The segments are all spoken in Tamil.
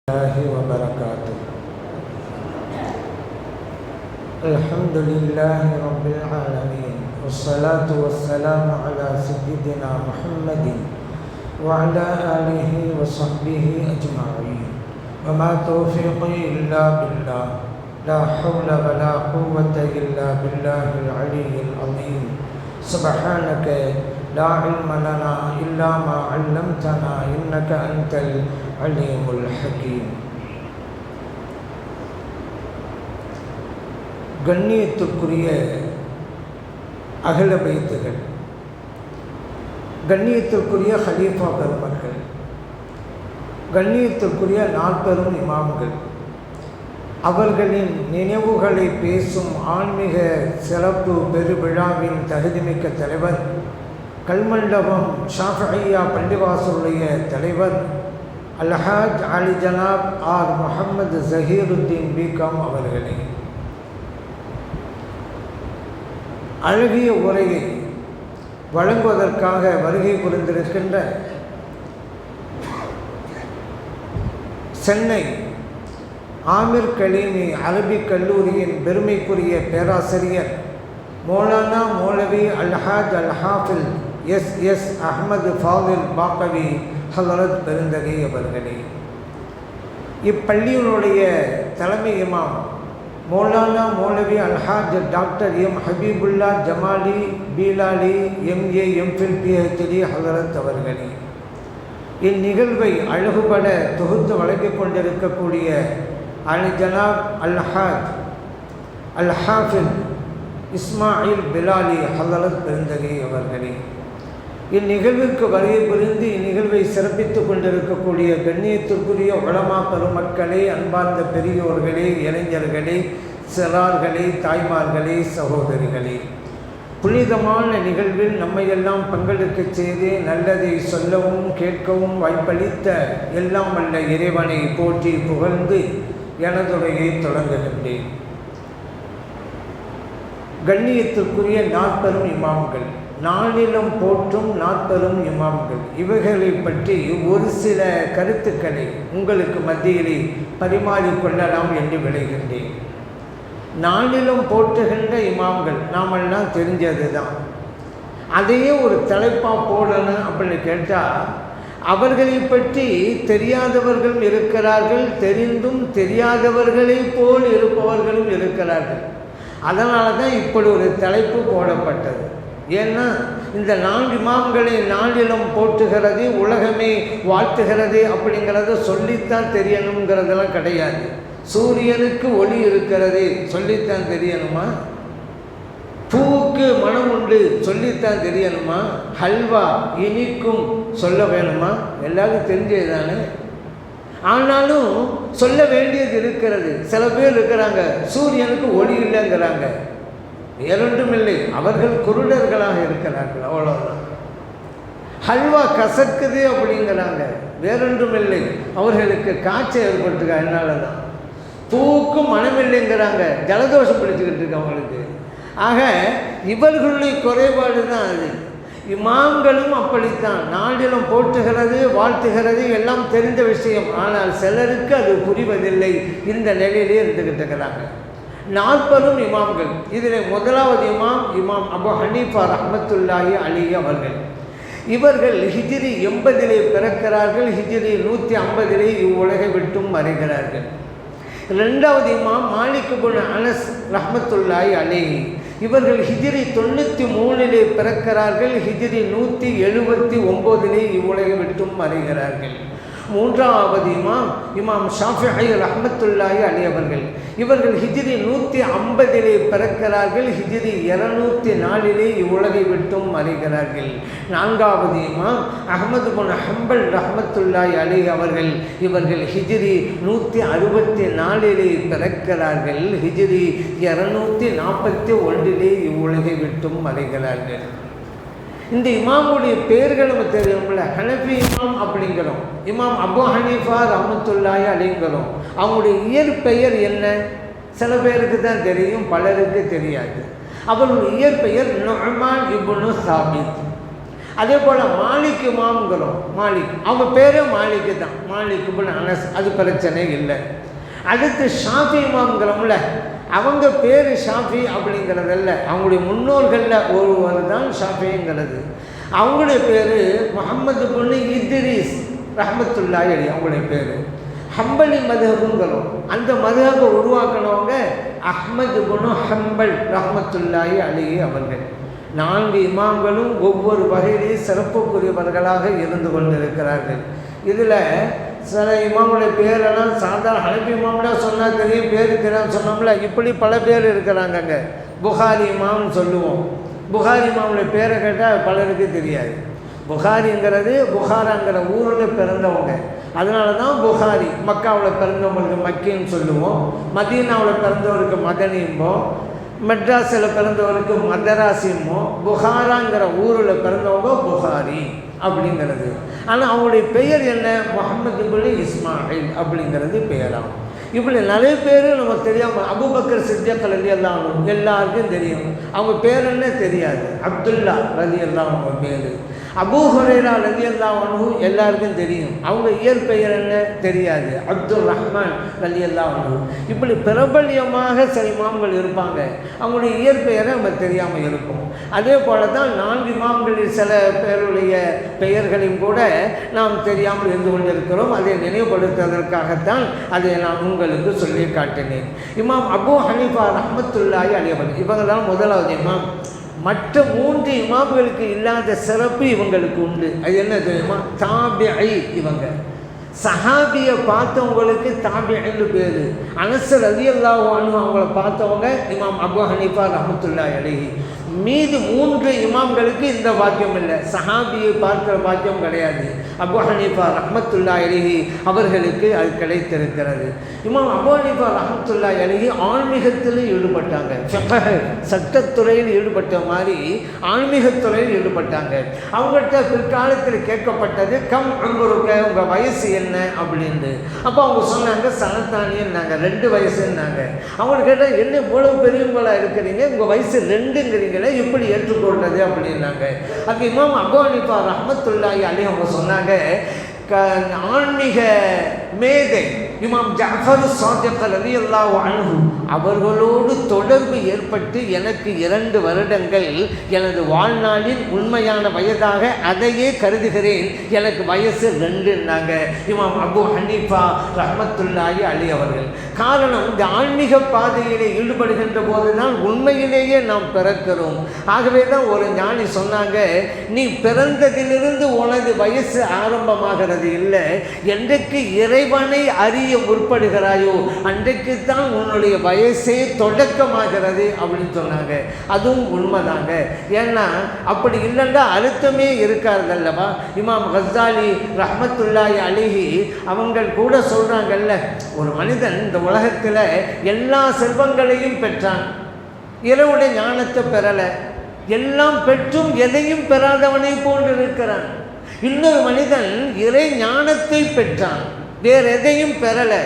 الله وبركاته. الحمد لله رب العالمين، والصلاة والسلام على سيدنا محمد وعلى آله وصحبه أجمعين، وما توفيقي إلا بالله، لا حول ولا قوة إلا بالله العلي العظيم. سبحانك لا علم لنا إلا ما علمتنا إنك أنت العليم الحكيم. கண்ணியத்துக்குரிய அகல பைத்துகள், கண்ணியத்திற்குரிய ஹலீஃபா பெருமக்கள், கண்ணியத்திற்குரிய நாற்பெரும் இமாம்கள், அவர்களின் நினைவுகளை பேசும் ஆன்மீக சிறப்பு பெருவிழாவின் தகுதிமிக்க தலைவர், கல்மண்டபம் ஷாஃபியா பள்ளிவாசலுடைய தலைவர் அல்ஹாஜ் அலி ஜனாப் ஆர் முஹம்மது ஜஹீருத்தீன் பிகாம் அவர்களே, அழகிய உரையை வழங்குவதற்காக வருகை புரிந்திருக்கின்ற சென்னை ஆமிர் கலீமி அரபிக் கல்லூரியின் பெருமைக்குரிய பேராசிரியர் மௌலானா மௌலவி அல்ஹாஜ் அல்ஹாஃபில் எஸ் அஹ்மது ஃபாதில் பாக்கவி ஹலரத் பெருந்தகை அவர்களே, இப்பள்ளியினுடைய தலைமை இமாம் Maulana Moulavi Alhaj doctor M Habibullah Jamali Bilali MA MPhil PhD Hazrat அவர்களே, இந்நிகழ்வை அழகுபட தொகுத்து வழங்கிக் கொண்டிருக்கக்கூடிய அலி ஜனாப் அல்ஹாஜ் அல்ஹாஃபில் இஸ்மாயில் பிலாலி ஹலரத் பெருந்தகை அவர்களே, இந்நிகழ்வுக்கு வருகை புரிந்து இந்நிகழ்வை சிறப்பித்துக் கொண்டிருக்கக்கூடிய கண்ணியத்திற்குரிய உலமா பெருமக்களே, அன்பார்ந்த பெரியோர்களே, இளைஞர்களே, சிறார்களே, தாய்மார்களே, சகோதரிகளே, புனிதமான நிகழ்வில் நம்மையெல்லாம் பங்கெடுக்க செய்து நல்லதை சொல்லவும் கேட்கவும் வாய்ப்பளித்த எல்லாம் வல்ல இறைவனை போற்றி புகழ்ந்து எனதுரையை தொடங்குகின்றேன். கண்ணியத்திற்குரிய நாற்பெரும் இமாம்கள், நாளிலும் போற்றும் நாற்பெரும் இமாம்கள், இவைகளை பற்றி ஒரு சில கருத்துக்களை உங்களுக்கு மத்தியிலே பரிமாறிக்கொள்ளலாம் என்று விளைகின்றேன். நாளிலும் போற்றுகின்ற இமாம்கள் நாமெல்லாம் தெரிஞ்சது தான். அதையே ஒரு தலைப்பாக போடணும் அப்படின்னு கேட்டால், அவர்களை பற்றி தெரியாதவர்களும் இருக்கிறார்கள், தெரிந்தும் தெரியாதவர்களை போல் இருப்பவர்களும் இருக்கிறார்கள். அதனால தான் இப்படி ஒரு தலைப்பு போடப்பட்டது. ஏன்னா இந்த 4 இமாம்களை நாளிலும் போற்றுகிறது, உலகமே வாழ்த்துகிறது அப்படிங்கிறத சொல்லித்தான் தெரியணுங்கிறதெல்லாம் கிடையாது. சூரியனுக்கு ஒளி இருக்கிறது சொல்லித்தான் தெரியணுமா? பூவுக்கு மனம் உண்டு சொல்லித்தான் தெரியணுமா? ஹல்வா இனிக்கும் சொல்ல வேணுமா? எல்லாருக்கும் தெரிஞ்சது தானே. ஆனாலும் சொல்ல வேண்டியது இருக்கிறது. சில பேர் இருக்கிறாங்க சூரியனுக்கு ஒளி இல்லைங்கிறாங்க. வேறொன்றும் இல்லை, அவர்கள் குருடர்களாக இருக்கிறார்கள், அவ்வளோதான். ஹல்வா கசக்குது அப்படிங்கிறாங்க, வேறொன்றும் இல்லை, அவர்களுக்கு காய்ச்சல் ஏற்பட்டுருக்கா, என்னால தான். பூவுக்கும் மனமில்லைங்கிறாங்க, ஜலதோஷம் பிடிச்சிக்கிட்டு இருக்கு அவங்களுக்கு. ஆக இவர்களுடைய குறைபாடு தான் அது. இமாம்களும் அப்படித்தான், நாளிலும் போற்றுகிறது, வாழ்த்துகிறது, எல்லாம் தெரிந்த விஷயம். ஆனால் சிலருக்கு அது புரிவதில்லை. இந்த நிலையிலே இருந்துக்கிட்டு இருக்கிறாங்க. 40 இமாம்கள். இதில் முதலாவது இமாம் அபு ஹனீஃபா ரஹ்மத்துல்லாஹி அலைஹி அவர்கள். இவர்கள் ஹிஜ்ரி 80 பிறக்கிறார்கள், ஹிஜ்ரி 150 இவ்வுலகை விட்டும் மறைகிறார்கள். இரண்டாவது இமாம் மாலிக் இப்னு அனஸ் ரஹ்மத்துல்லாஹி அலைஹி. இவர்கள் ஹிஜ்ரி 93 பிறக்கிறார்கள், ஹிஜ்ரி 179 இவ்வுலகை விட்டும் மறைகிறார்கள். மூன்றாவது இமாம் ஷாஃபிஈ ரஹ்மத்துல்லாஹி அலைஹி அவர்கள். இவர்கள் ஹிஜ்ரி 150 பிறக்கிறார்கள், ஹிஜ்ரி 204 இவ்வுலகை விட்டும் மறைகிறார்கள். நான்காவது இமாம் அஹ்மது இப்னு ஹம்பல் ரஹ்மத்துல்லாஹி அலைஹி அவர்கள். இவர்கள் ஹிஜ்ரி 164 பிறக்கிறார்கள், ஹிஜ்ரி 241 இவ்வுலகை விட்டும் மறைகிறார்கள். இந்த இமாமுடைய பேர்கள் நம்ம தெரியும்ல, ஹனஃபி இமாம் அப்படிங்கிறோம், இமாம் அபு ஹனீஃபா ரஹ்மத்துல்லாஹி அலைஹிங்கிறோம். அவங்களுடைய இயற்பெயர் என்ன? சில பேருக்கு தான் தெரியும், பலருக்கு தெரியாது. அவருடைய இயற்பெயர் நுஅமான் இப்னு சாபித். அதே போல் மாலிக் இமாம்ங்கிறோம். மாலிக் அவங்க பேரே மாலிக்கு தான், மாலிக் இப்னு அனஸ், அது பிரச்சனை இல்லை. அடுத்து ஷாஃபி இமாம்ங்கிறோம்ல, அவங்க பேர் ஷாஃபி அப்படிங்கிறதல்ல, அவங்களுடைய முன்னோர்களில் ஒருவர் தான் ஷாஃபிங்கிறது. அவங்களுடைய பேர் முஹம்மது இப்னு இத்ரீஸ் ரஹ்மத்துல்லாஹி அலைஹி அவங்களுடைய பேர். ஹம்பலி மதுஹபுங்கிறோம், அந்த மதுஹபை உருவாக்கினவங்க அஹ்மது இப்னு ஹம்பல் ரஹ்மத்துல்லாஹி அலைஹி அவர்கள். 4 இமாம்களும் ஒவ்வொரு வகையிலேயே சிறப்புக்குரியவர்களாக இருந்து கொண்டிருக்கிறார்கள். இதில் சில இமாமுடைய பேரெல்லாம் சாதாரண ஹனஃபி இமாம்லாம் சொன்னால் தெரியும், பேர் தெரியும் சொன்னோம்ல, இப்படி பல பேர் இருக்கிறாங்கங்க. புகாரி இமாம்னு சொல்லுவோம். புகாரி இமாமுடைய பேரை கேட்டால் பலருக்கு தெரியாது. புகாரிங்கிறது புகாராங்கிற ஊரில் பிறந்தவங்க, அதனால தான் புகாரி. மக்காவில் பிறந்தவங்களுக்கு மக்கின்னு சொல்லுவோம், மதீனாவில் பிறந்தவருக்கு மதனிம்போம், மெட்ராஸில் பிறந்தவருக்கு மதராசிமோ, புகாராங்கிற ஊரில் பிறந்தவங்க புகாரி அப்படிங்கிறது. ஆனால் அவங்களுடைய பெயர் என்ன? முஹம்மது இப்னு இஸ்மாயில் அப்படிங்கிறது பெயராகும். இப்படி நிறைய பேர் நமக்கு தெரியாமல், அபூபக்கர் சித்திக் ரலியல்லாஹு அன்ஹு எல்லாருக்கும் தெரியும், அவங்க பேர் என்ன தெரியாது. அப்துல்லா ரலியல்லாஹு அன்ஹு பேர். அபூ ஹுரைரா ரலியல்லாஹு அன்ஹு எல்லாருக்கும் தெரியும், அவங்க இயற்பெயர் என்ன தெரியாது, அப்துல் ரஹ்மான் ரலியல்லாஹு அன்ஹு. இப்படி பிரபல்யமாக சில இமாம்கள் இருப்பாங்க, அவங்களுடைய இயற்பெயரை நம்ம தெரியாமல் இருக்கும். அதே போல தான் 4 இமாம்களில் சில பேருடைய பெயர்களையும் கூட நாம் தெரியாமல் இருந்து கொண்டிருக்கிறோம். அதை நினைவுபடுத்துவதற்காகத்தான் அதை நான் உங்களுக்கு சொல்லி காட்டினேன். இமாம் அபூ ஹனீஃபா ரஹ்மத்துல்லாஹி அலைஹி அவர்கள், இவங்க தான் முதலாவது இமாம். மற்ற 3 இமாம்களுக்கு இல்லாத சிறப்பு இவங்களுக்கு உண்டு. அது என்ன தெரியுமா? தாபிஇ. இவங்க சஹாபியை பார்த்தவங்களுக்கு தாபிஇன்னு பேர். அனஸ் ரலியல்லாஹு அன்ஹு அவங்கள பார்த்தவங்க இமாம் அபூ ஹனீஃபா ரஹ்மத்துல்லாஹி அலைஹி. மீது 3 இமாம்களுக்கு இந்த பாக்கியம் இல்லை, சஹாபியை பார்க்கிற பாக்கியம் கிடையாது. அபூ ஹனீஃபா ரஹ்மத்துல்லாஹி அலைஹி அவர்களுக்கு அது கிடைத்திருக்கிறது. இமாம் அபூ ஹனீஃபா ரஹ்மத்துல்லாஹி அலைஹி ஆன்மீகத்தில் ஈடுபட்டாங்க. ஃபிக்ஹ் சட்டத்துறையில் ஈடுபட்ட மாதிரி ஆன்மீகத்துறையில் ஈடுபட்டாங்க. அவங்கள்ட்ட பிற்காலத்தில் கேட்கப்பட்டது, கம் உம்ருக, உங்கள் வயசு என்ன அப்படின்னு. அப்போ அவங்க சொன்னாங்க சனத்தானின்னாங்க, 2 வயசுன்னாங்க. அவங்க கேட்டால் என்ன இவ்வளவு பெரியவங்களா இருக்கிறீங்க, உங்கள் வயசு 2ங்கிறீங்க, எப்படி ஏற்றுக்கொள்றது அப்படின்னாங்க. அதுக்கு இமாம் அபூ ஹனீஃபா ரஹ்மத்துல்லாஹி அலைஹி அவங்க சொன்னாங்க, ஆன்மீக மேதை இமாம் ஜஅஃபர் ஸாதிக் ரலியல்லாஹு அன்ஹு அவர்களோடு தொடர்பு ஏற்பட்டு எனக்கு 2 வருடங்கள் எனது வாழ்நாளில் உண்மையான வயதாக அதையே கருதுகிறேன், எனக்கு வயசு 2ன்னாங்க இமாம் அபூ ஹனீஃபா ரஹ்மத்துல்லாஹி அலைஹி அவர்கள். காரணம், இந்த ஆன்மீக பாதையிலே ஈடுபடுகின்ற போதுதான் உண்மையிலேயே நாம் பிறக்கிறோம். ஆகவே தான் ஒரு ஞானி சொன்னாங்க, நீ பிறந்ததிலிருந்து உனது வயசு ஆரம்பமாகிறது இல்லை, என்றைக்கு இறைவனை அறிய முற்படுகிறாயோ அன்றைக்கு தான் உன்னுடைய வயசே தொடக்கமாகிறது அப்படின்னு சொன்னாங்க. அதுவும் உண்மைதாங்க. ஏன்னா அப்படி இல்லைன்னா அர்த்தமே இருக்காருல்லவா. இமாம் கஸ்ஸாலி ரஹ்மத்துல்லாஹி அலைஹி அவங்கள் கூட சொல்கிறாங்கல்ல, ஒரு மனிதன் இந்த உலகத்தில் எல்லா செல்வங்களையும் பெற்றான், இறைவனுடைய ஞானத்தை பெறலை, எல்லாம் பெற்றும் எதையும் பெறாதவனை போன்று இருக்கிறான். இன்னொரு மனிதன் இறை ஞானத்தை பெற்றான், வேறு எதையும் பெறலை,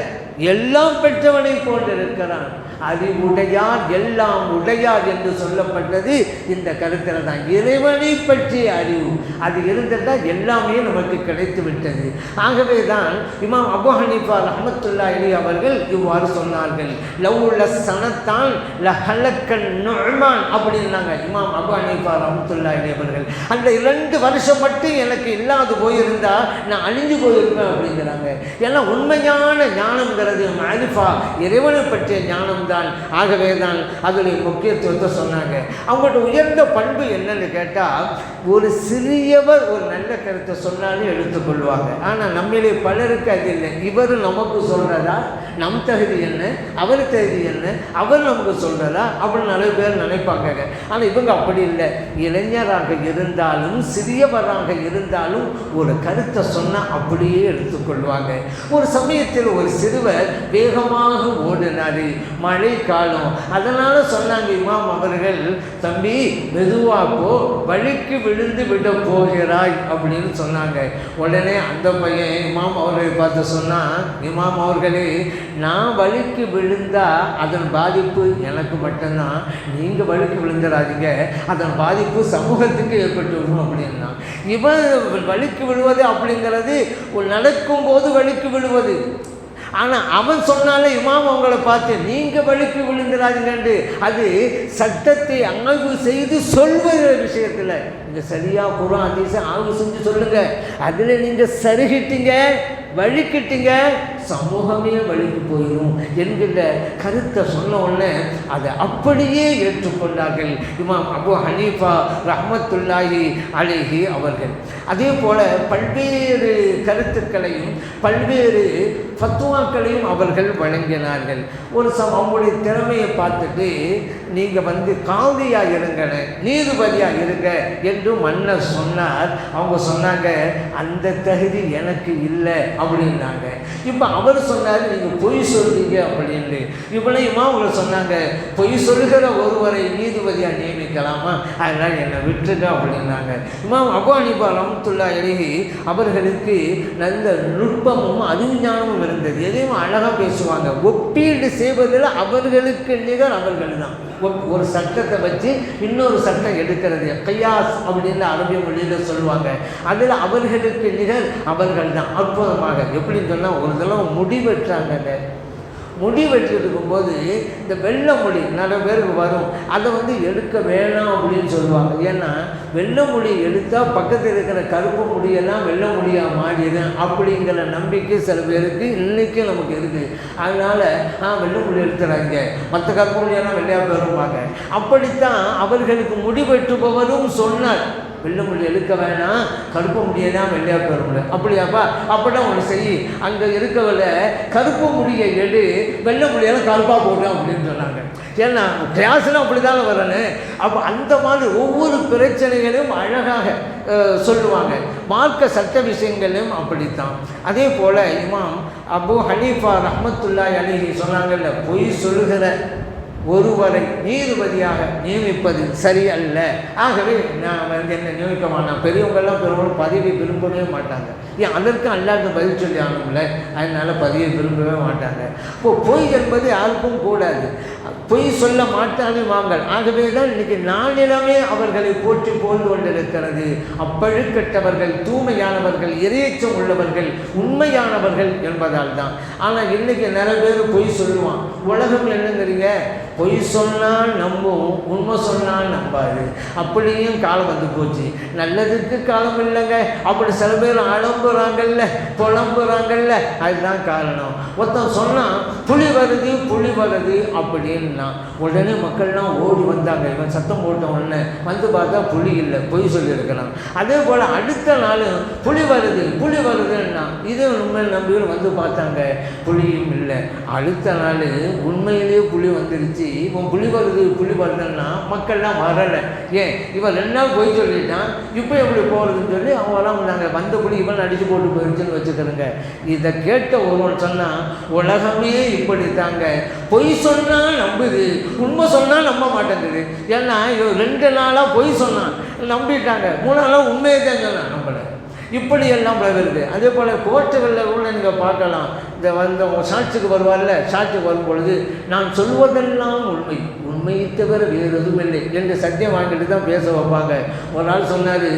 எல்லாம் பெற்றவனை போன்றிருக்கிறான். அறிவுடையார் எல்லாம் உடையார் என்று சொல்லப்பட்டது இந்த கருத்தில் தான். இறைவனை பற்றிய அறிவு அது இருந்ததால் எல்லாமே நமக்கு கிடைத்து விட்டது. ஆகவே தான் இமாம் அபூ ஹனீஃபா ரஹ்மத்துல்லாஹி அலைஹி அவர்கள் இவ்வாறு சொன்னார்கள், லவ்ல சனத்தான் லஹலக்கன் நுஅமான் அப்படின்னாங்க இமாம் அபூ ஹனீஃபா ரஹ்மத்துல்லாஹி அலைஹி அவர்கள். அந்த 2 வருஷம் மட்டும் எனக்கு இல்லாது போயிருந்தா நான் அழிஞ்சு போயிருப்பேன் அப்படிங்கிறாங்க. ஏன்னா உண்மையான ஞானம்ங்கிறது மாரிஃபா, இறைவனை பற்றிய ஞானம் தான். ஆகவே தான் அதனுடைய முக்கியத்துவத்தை சொன்னாங்க. அவங்கள்ட்ட உயர்ந்த பண்பு என்னன்னு கேட்டால், ஒரு சிறியவர் ஒரு நல்ல கருத்தை சொன்னாலும் எடுத்துக்கொள்வாங்க. ஆனால் நம்மளே பலருக்கு அது இல்லை. இவர் நமக்கு சொல்கிறதா, நம் தகுதி என்ன, அவர் தகுதி என்ன, அவர் நமக்கு சொல்கிறதா அப்படின்னு நிறைய பேர் நினைப்பாங்க. ஆனால் இவங்க அப்படி இல்லை. இளைஞராக இருந்தாலும் சிறியவராக இருந்தாலும் ஒரு கருத்தை சொன்னால் அப்படியே எடுத்துக்கொள்வாங்க. ஒரு சமயத்தில் ஒரு சிறுவர் வேகமாக ஓடினார், மழை காலம். அதனால் சொன்னாங்க இமாம் அவர்கள், தம்பி மெதுவாக போ, வழிக்கு விழுந்து விட போகிறாய் அப்படின்னு சொன்னாங்க. உடனே அந்த பையன் இமாம் அவர்களை பார்த்து சொன்னான், இமாம் அவர்களே நான் வலிக்கு விழுந்தால் அதன் பாதிப்பு எனக்கு மட்டும்தான், நீங்கள் வலிக்கு விழுந்துடாதீங்க, அதன் பாதிப்பு சமூகத்துக்கு ஏற்பட்டு வரும் அப்படின்னா. இவன் வலிக்கு விழுவது அப்படிங்கிறது நடக்கும்போது வலிக்கு விழுவது. ஆனால் அவன் சொன்னாலே இமாம் அவங்கள பார்த்து நீங்கள் வலிக்கு விழுந்துடாதீங்கண்டு அது சட்டத்தை ஆய்வு செய்து சொல்வது விஷயத்தில் நீங்கள் சரியாக குர்ஆன் ஹதீஸை ஆய்வு செஞ்சு சொல்லுங்கள். அதில் நீங்கள் சருகிட்டீங்க, வழிக்கிட்டீங்க, சமூகமே வழிக்கு போயிடும் என்கிற கருத்தை சொன்ன உடனே அதை அப்படியே ஏற்றுக்கொண்டார்கள் இமாம் அபு ஹனீஃபா ரஹ்மத்துல்லாஹி அலைஹி அவர்கள். அதே போல் பல்வேறு கருத்துக்களையும் பல்வேறு ஃபத்வாக்களையும் அவர்கள் வழங்கினார்கள். ஒரு அவங்களுடைய திறமையை பார்த்துட்டு நீங்கள் காதியாக இருங்க, நீதிபதியாக இருங்க என்று மன்னர் சொன்னார். அவங்க சொன்னாங்க அந்த தகுதி எனக்கு இல்லை அப்படின்னாங்க. இப்போ அவர் சொன்னார் நீங்கள் பொய் சொல்றீங்க அப்படின்னு. இவளையுமா அவங்க சொன்னாங்க பொய் சொல்லுகிற ஒருவரை நீதிபதியாக நியமிக்கலாமா, அதனால் என்னை விட்டுங்க அப்படின்னாங்க. இமாம் அபு ஹனீஃபா ரஹ்மத்துல்லாஹி அலைஹி அவர்களுக்கு நல்ல நுட்பமும் அறிஞானமும் இருந்தது. எதையும் அழகாக பேசுவாங்க. ஒப்பீடு செய்வதில் அவர்களுக்கு நிகர் அவர்கள் தான். ஒரு சட்டத்தை வச்சு இன்னொரு சட்டம் எடுக்கிறது கையாஸ் அப்படின்னு அரபிய மொழியில் சொல்லுவாங்க. அதில் அவர்களுக்கு நிகர் அவர்கள் தான். அற்புதமாக எப்படின்னு சொன்னால் ஒரு தடவை முடிவெற்றாங்க. முடிவெற்றிருக்கும்போது இந்த வெள்ளை மொழி நிறைய பேருக்கு வரும், அதை எடுக்க வேணாம் அப்படின்னு சொல்லுவாங்க. ஏன்னா வெள்ளை மொழி எடுத்தால் பக்கத்தில் இருக்கிற கருப்பு மொழியெல்லாம் வெள்ளை மொழியாக மாறிடும் அப்படிங்கிற நம்பிக்கை சில பேருக்கு இன்றைக்கும் நமக்கு இருக்குது. அதனால் வெள்ளை மொழி எடுத்துறாங்க, மற்ற கருப்பு மொழியெல்லாம் வெள்ளையாக பெறுவாங்க. அப்படித்தான் அவர்களுக்கு முடிவெற்றுபவரும் சொன்னார், வெள்ளை மொழி எடுக்க வேணாம், கருப்பு முடியதான் வெள்ளையாக பெற முடியும். அப்படியாப்பா அப்படின்னா ஒன்று செய், அங்கே இருக்கவில்லை கருப்பு முடியை எடு, வெள்ளை மொழியெல்லாம் கருப்பாக போடுறோம் அப்படின்னு சொன்னாங்க. ஏன்னா கிளாஸ்லாம் அப்படி தானே வரணும். அப்போ அந்த மாதிரி ஒவ்வொரு பிரச்சனைகளையும் அழகாக சொல்லுவாங்க. மார்க்க சட்ட விஷயங்களையும் அப்படித்தான். அதே போல் இமாம் அபு ஹனீஃபா ரஹ்மத்துல்லாஹி அலைஹி சொன்னாங்கல்ல, பொய் சொல்லுகிற ஒருவரை நீதிபதியாக நியமிப்பது சரியல்ல. ஆகவே நான் என்ன நியமிக்க மாட்டேன். பெரியவங்கெல்லாம் பெரும்பாலும் பதவியை விரும்பவே மாட்டாங்க. ஏன் அதற்கு அல்லாத பதில் சொல்லி ஆகணும்ல, அதனால் பதவியை விரும்பவே மாட்டாங்க. இப்போது பொய் என்பது யாருக்கும் கூடாது. பொய் சொல்ல மாட்டாது வாங்கள். ஆகவே தான் இன்றைக்கி நாளிலமே அவர்களை போற்றி போன்று கொண்டிருக்கிறது. அப்பழுக்கற்றவர்கள், தூய்மையானவர்கள், இறையச்சம் உள்ளவர்கள், உண்மையானவர்கள் என்பதால் தான். ஆனால் இன்றைக்கி நிறைய பேர் பொய் சொல்லுவான். உலகம் என்னங்கிறீங்க, பொய் சொன்னால் நம்பும், உண்மை சொன்னால் நம்பாது. அப்படியும் காலம் வந்து போச்சு. நல்லதுக்கு காலம் இல்லைங்க. அப்படி சில பேர் அலம்புறாங்கல்ல, புலம்புறாங்கல்ல, அதுதான் காரணம். ஒருத்தன் சொன்னால் புலி வருது புலி வருது அப்படின்னா உடனே மக்கள்லாம் ஓடி வந்தாங்க. இவன் சத்தம் போட்ட உடனே வந்து பார்த்தா புலி இல்லை, பொய் சொல்லியிருக்கிறான். அதே போல் அடுத்த நாள் புலி வருது புலி வருதுன்னா இதே உண்மையில் நம்பிகள் வந்து பார்த்தாங்க, புலியும் இல்லை. அடுத்த நாள் உண்மையிலேயே புலி வந்துருச்சு. இவன் புலி வருதுன்னா மக்கள்லாம் வரலை. ஏன் இவன் 2 நாள் பொய் சொல்லிட்டான், இப்போ எப்படி போகிறதுன்னு சொல்லி அவங்க எல்லாம் வந்தாங்க. வந்த புலி இவன் அடித்து போட்டு போயிடுச்சுன்னு வச்சுக்கிறேங்க. இதை கேட்ட ஒருவன் சொன்னால் உலகமே இப்படித்தாங்க, பொய் சொன்னால் நம்புது, உண்மை சொன்னால் நம்ப மாட்டேங்குது. ஏன்னா 2 நாளாக பொய் சொன்னான், நம்பிட்டாங்க. 3 நாளாக உண்மையை தான் சொன்னான், நம்பலை. இப்படி எல்லாம் வருது. அதே போல் கோர்ட்டுகளில் கூட நீங்கள் பார்க்கலாம். இந்த சாட்சிக்கு வருவார்ல, சாட்சிக்கு வரும் பொழுது நான் சொல்வதெல்லாம் உண்மை, உண்மையை தவிர வேறு எதுவும் இல்லை என்று சத்தியம் வாங்கிட்டு தான் பேச வைப்பாங்க. ஒரு நாள் சொன்னார்,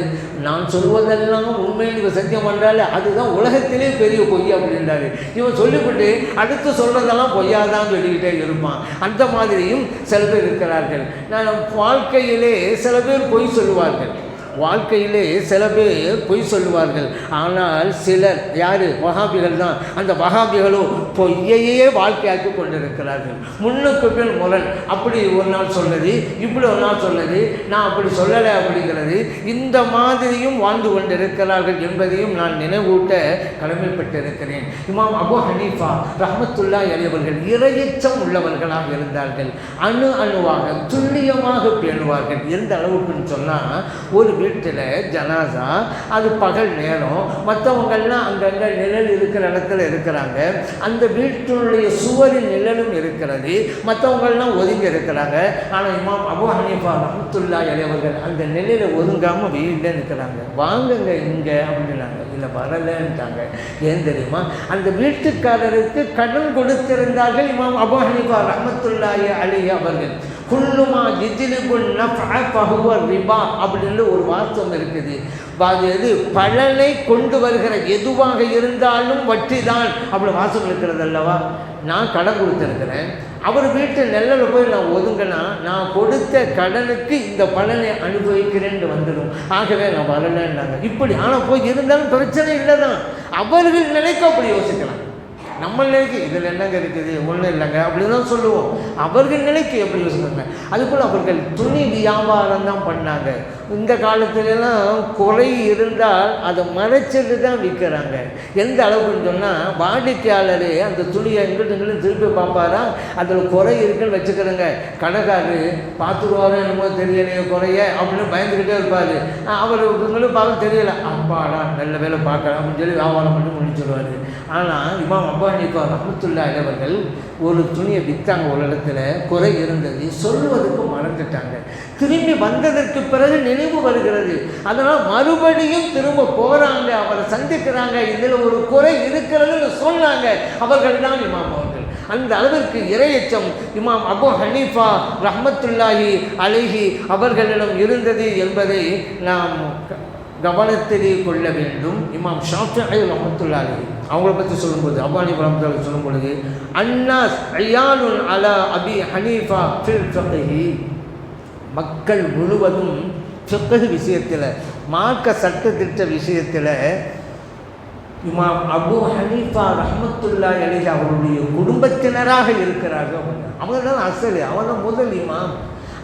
நான் சொல்வதெல்லாம் உண்மைன்னு இவன் சத்தியம் பண்ணுறாள், அதுதான் உலகத்திலே பெரிய பொய் அப்படின்றாரு. இவன் சொல்லிவிட்டு அடுத்து சொல்கிறதெல்லாம் பொய்யாதான் சொல்லிக்கிட்டே இருப்பான். அந்த மாதிரியும் சில பேர் இருக்கிறார்கள். நான் வாழ்க்கையிலே சில பேர் பொய் சொல்லுவார்கள். வாழ்க்கையிலே சில பேர் பொய் சொல்லுவார்கள். ஆனால் சிலர் யார், வஹாபிகள் தான். அந்த வஹாபிகளும் பொய்யையே வாழ்க்கையாக்கி கொண்டிருக்கிறார்கள். முன்னுக்கு பின் முரண். அப்படி ஒரு நாள் சொன்னது, இப்படி ஒரு நாள் சொன்னது, நான் அப்படி சொல்லலை அப்படிங்கிறது, இந்த மாதிரியும் வாழ்ந்து கொண்டிருக்கிறார்கள் என்பதையும் நான் நினைவூட்ட கடமைப்பட்டிருக்கிறேன். இமாம் அபு ஹனீஃபா ரஹ்மத்துல்லாஹி அலைஹி அவர்கள் இறையச்சம் உள்ளவர்களாக இருந்தார்கள். அணு அணுவாக துல்லியமாக பேணுவார்கள். எந்த அளவுக்குன்னு சொன்னால், ஒரு வீட்டில் ஜனாசா, அது பகல் நேரம், மற்றவங்கள்லாம் அங்கங்கே நிழல் இருக்கிற இடத்துல இருக்கிறாங்க, அந்த வீட்டினுடைய சுவரின் நிழலும் இருக்கிறது, மற்றவங்கள்லாம் ஒதுங்கி இருக்கிறாங்க. ஆனால் இமாம் அபூ ஹனீஃபா ரஹ்மத்துல்லாஹி அலைஹி அவர்கள் அந்த நிலையில் ஒதுங்காமல் வீட்டில் நிற்கிறாங்க. வாங்குங்க இங்கே அப்படின்னாங்க. இல்லை வரலன்ட்டாங்க. ஏன் தெரியுமா? அந்த வீட்டுக்காரருக்கு கடன் கொடுத்திருந்தார்கள் இமாம் அபூ ஹனீஃபா ரஹ்மத்துல்லாஹி அலைஹி அவர்கள். குல்லுமா ஜிஜிலிபுல் நஃபஅ ஃபஹுவ ரிபா அப்படின்னு ஒரு வார்த்தை இருக்குது. அது பலனை கொண்டு வருகிற எதுவாக இருந்தாலும் வட்டி தான் அப்படி வாசம் இருக்கிறது அல்லவா. நான் கடன் கொடுத்துருக்கிறேன், அவர் வீட்டு நெல்லில் போய் நான் ஒதுங்கினா நான் கொடுத்த கடனுக்கு இந்த பலனை அனுபவிக்கிறேன்னு வந்துடும். ஆகவே நான் வரலன்னாங்க. இப்படி ஆனால் போய் இருந்தாலும் பிரச்சனை இல்லை தான். அவர்கள் நினைக்க அப்படி யோசிக்கலாம். நம்ம நிலைக்கு இதில் என்னங்க இருக்குது, ஒன்றும் இல்லைங்க அப்படின்னு தான் சொல்லுவோம். அவர்கள் நிலைக்கு எப்படி யோசிக்கிறாங்க. அதுபோல் அவர்கள் துணி வியாபாரம் தான் பண்ணாங்க. இந்த காலத்துலலாம் குறை இருந்தால் அதை மறைச்சிட்டு தான் விற்கிறாங்க. எந்த அளவுக்குன்னு சொன்னால், வாடிக்கையாளர் அந்த துணியை எங்கிட்ட திருப்பி பார்ப்பாரா, அதில் குறை இருக்குன்னு வச்சுக்கிறேங்க. கடைக்காரரு பார்த்துருவாரோ என்னமோ தெரியலையோ குறைய அப்படின்னு பயந்துக்கிட்டே இருப்பார். அவர் இவங்களும் பார்க்க தெரியலை, அப்பாடா நல்ல வேலை பார்க்கலாம் அப்படின்னு சொல்லி வியாபாரம் பண்ணி முடிச்சிடுவார். ஆனால் இமாம் அபூ ஹனீஃபா ரஹ்மத்துல்லாஹி அலைஹி அவர்கள் ஒரு துணியை விற்றாங்க, ஒரு இடத்துல குறை இருந்தது, சொல்லுவதற்கு மறந்துட்டாங்க. திரும்பி வந்ததற்கு பிறகு நினைவு வருகிறது. அதனால் மறுபடியும் திரும்ப போகிறாங்க, அவரை சந்திக்கிறாங்க, இதில் ஒரு குறை இருக்கிறதுன்னு சொன்னாங்க. அவர்கள் தான் இமாம் அவர்கள். அந்த அளவிற்கு இறையச்சம் இமாம் அபூ ஹனீஃபா ரஹ்மத்துல்லாஹி அலைஹி அவர்களிடம் இருந்தது என்பதை நாம் கவனத்திலே கொள்ள வேண்டும். இமாம் ஷாஃபிஈ ரஹ்மத்துல்லாஹி அலைஹி அவங்கள பற்றி சொல்லும்போது, அபூ ஹனீஃபா ரஹ்மத்துல்லாஹி சொல்லும் பொழுது, அன்னாஸ் அய்யாலுன் அலா அபி ஹனீஃபா ஃபில் ஃபிக்ஹி, மக்கள் முழுவதும் ஃபிக்ஹ் விஷயத்தில், மார்க்க சட்டத்திட்ட விஷயத்தில் இமாம் அபூ ஹனீஃபா ரஹ்மத்துல்லாஹி அலைஹி அவருடைய குடும்பத்தினராக இருக்கிறார்கள். அவங்க தான் அசல், அவங்க தான் முதல் இமாம்.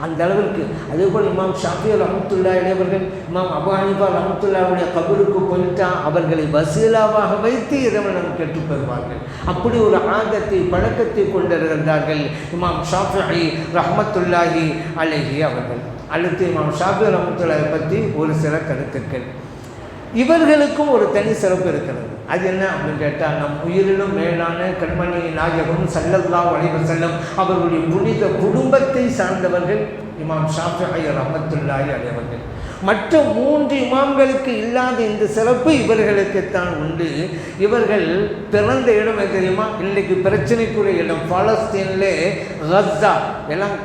அந்த அளவிற்கு. அதே போல் இமாம் ஷாஃபிஈ ரஹ்மத்துல்லாஹி அலைஹி அவர்கள் இமாம் அபூ ஹனீஃபா ரஹ்மத்துல்லாஹியுடைய கபருக்கு போயிட்டா அவர்களை வசீலாவாக வைத்து இறைவனம் கேட்டுப் பெறுவார்கள். அப்படி ஒரு ஆதத்தை பழக்கத்தை கொண்டிருந்தார்கள் இமாம் ஷாஃபிஈ ரஹ்மத்துல்லாஹி அலைஹி அவர்கள். அடுத்து இமாம் ஷாஃபிஈ ரஹ்மத்துல்லாஹி பற்றி ஒரு சில கருத்துக்கள். இவர்களுக்கும் ஒரு தனி சிறப்பு இருக்கிறது. அது என்ன அப்படின்னு கேட்டால், நம் உயிரிலும் மேலான கண்மணி நாயகம் ஸல்லல்லாஹு அலைஹி வஸல்லம் அவர்களுடைய புனித குடும்பத்தை சார்ந்தவர்கள் இமாம் ஷாஃபிஈ ரஹ்மத்துல்லாஹி அலைஹி அவர்கள். மற்ற 3 இமாம்களுக்கு இல்லாத இந்த சிறப்பு இவர்களுக்குத்தான் உண்டு. இவர்கள் பிறந்த இடம் தெரியுமா? இன்றைக்கு பிரச்சனைக்குரிய இடம் பாலஸ்தீனில் கஸா. எல்லாம்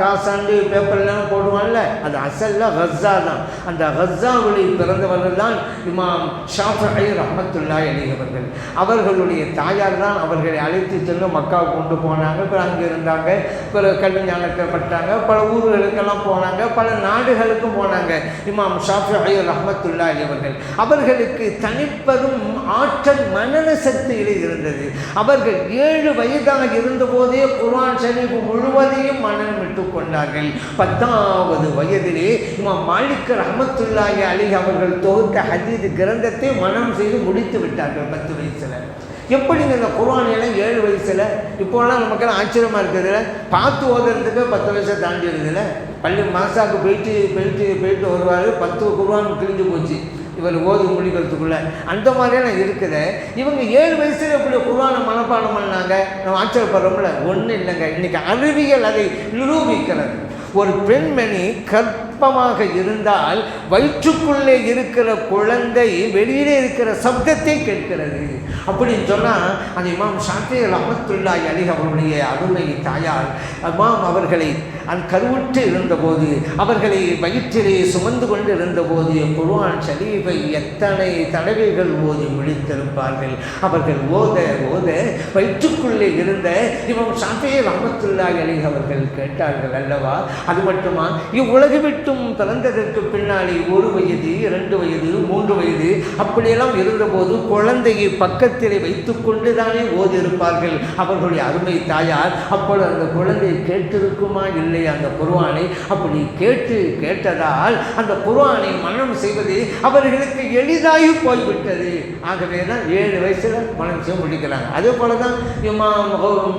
காசாண்டு பேப்பர்லாம் போடுவான்ல, அது அசல்ல கஸா தான். அந்த கஸாவில் பிறந்தவர்கள் தான் இமாம் ஷாஃபிஈ ரஹ்மத்துல்லாஹி அலைஹி அவர்கள். அவர்களுடைய தாயார் தான் அவர்களை அழைத்து சென்று மக்காவுக்கு கொண்டு போனாங்க. பிறகு அங்கே இருந்தாங்க, பிறகு கல்வி ஞானத்தை பட்டாங்க, பல ஊர்களுக்கெல்லாம் போனாங்க, பல நாடுகளுக்கும் போனாங்க. இமாம் ஷாஃபிஈ ரஹ்மத்துல்லாஹி அலைஹி அவர்கள் அவர்களுக்கு தனிப்பெரும் ஆற்றல் மனன சக்தியிலே இருந்தது. அவர்கள் 7 வயதாக இருந்தபோதே குர்ஆன் ஷரீஃப் முழுவதையும் மனனமிட்டு கொண்டார்கள். 10வது வயதிலே இமாம் மாலிக் ரஹ்மத்துல்லாஹி அலைஹி அவர்கள் தொகுத்த ஹதீஸ் கிரந்தத்தை மனனம் செய்து முடித்து விட்டார்கள் 10 வயசில். எப்படிங்க இந்த குர்ஆன் எல்லாம் 7 வயசில்? இப்போலாம் நமக்கெல்லாம் ஆச்சரியமாக இருக்குதுல்ல. பார்த்து ஓதுறதுக்கு 10 வயசை தாண்டி இருக்குதுல்ல. பள்ளி மாசாவுக்கு போயிட்டு வருவார், 10 குர்ஆன் கிழிஞ்சு போச்சு இவர் ஓது முடிக்கிறதுக்குள்ளே. அந்த மாதிரியெல்லாம் இருக்குது. இவங்க 7 வயசில் எப்படி குர்ஆனை மனப்பாடம் பண்ணாங்க? நம்ம ஆச்சரியப்படுறோம்ல. ஒன்றும் இல்லைங்க, இன்றைக்கி அறிவியல் அதை நிரூபிக்கிறது. ஒரு பெண்மணி கர்ப்பமாக இருந்தால் வயிற்றுக்குள்ளே இருக்கிற குழந்தை வெளியிலே இருக்கிற சப்தத்தை கேட்கிறது அப்படின்னு சொன்னால், அந்த இமாம் ஷாஃபிஈ ரஹ்மத்துல்லாஹி அலைஹி அவருடைய அருமை தாயார் இமாம் அவர்களை அந்த கருவுற்று இருந்தபோது, அவர்களை வயிற்றிலே சுமந்து கொண்டு இருந்தபோது குர்ஆன் ஷரீஃபை எத்தனை தடவைகள் ஓதி முடித்திருப்பார்கள். அவர்கள் ஓத ஓத வயிற்றுக்குள்ளே இருந்த இமாம் ஷாஃபிஈ ரஹ்மத்துல்லாஹி அலைஹி அவர்கள் கேட்டார்கள் அல்லவா. அது மட்டுமா, இவ்வுலகு விட்டும் பிறந்ததற்கு பின்னாலே 1 வயது 2 வயது 3 வயது அப்படியெல்லாம் இருந்தபோது குழந்தையை பக்கத்திலே வைத்து கொண்டு தானே ஓதி இருப்பார்கள் அவர்களுடைய அருமை தாயார். அப்பொழுது அந்த குழந்தை கேட்டிருக்குமா இல்லையா அந்த குர்ஆனை? அப்படி கேட்டதால் அந்த குர்ஆனை மனனம் செய்வது அவர்களுக்கு எளிதாகி போய்விட்டது. ஆகவே தான் 7 வயசில் மனனம் செய்ய முடிக்கிறாங்க. அதே போல தான் இமாம்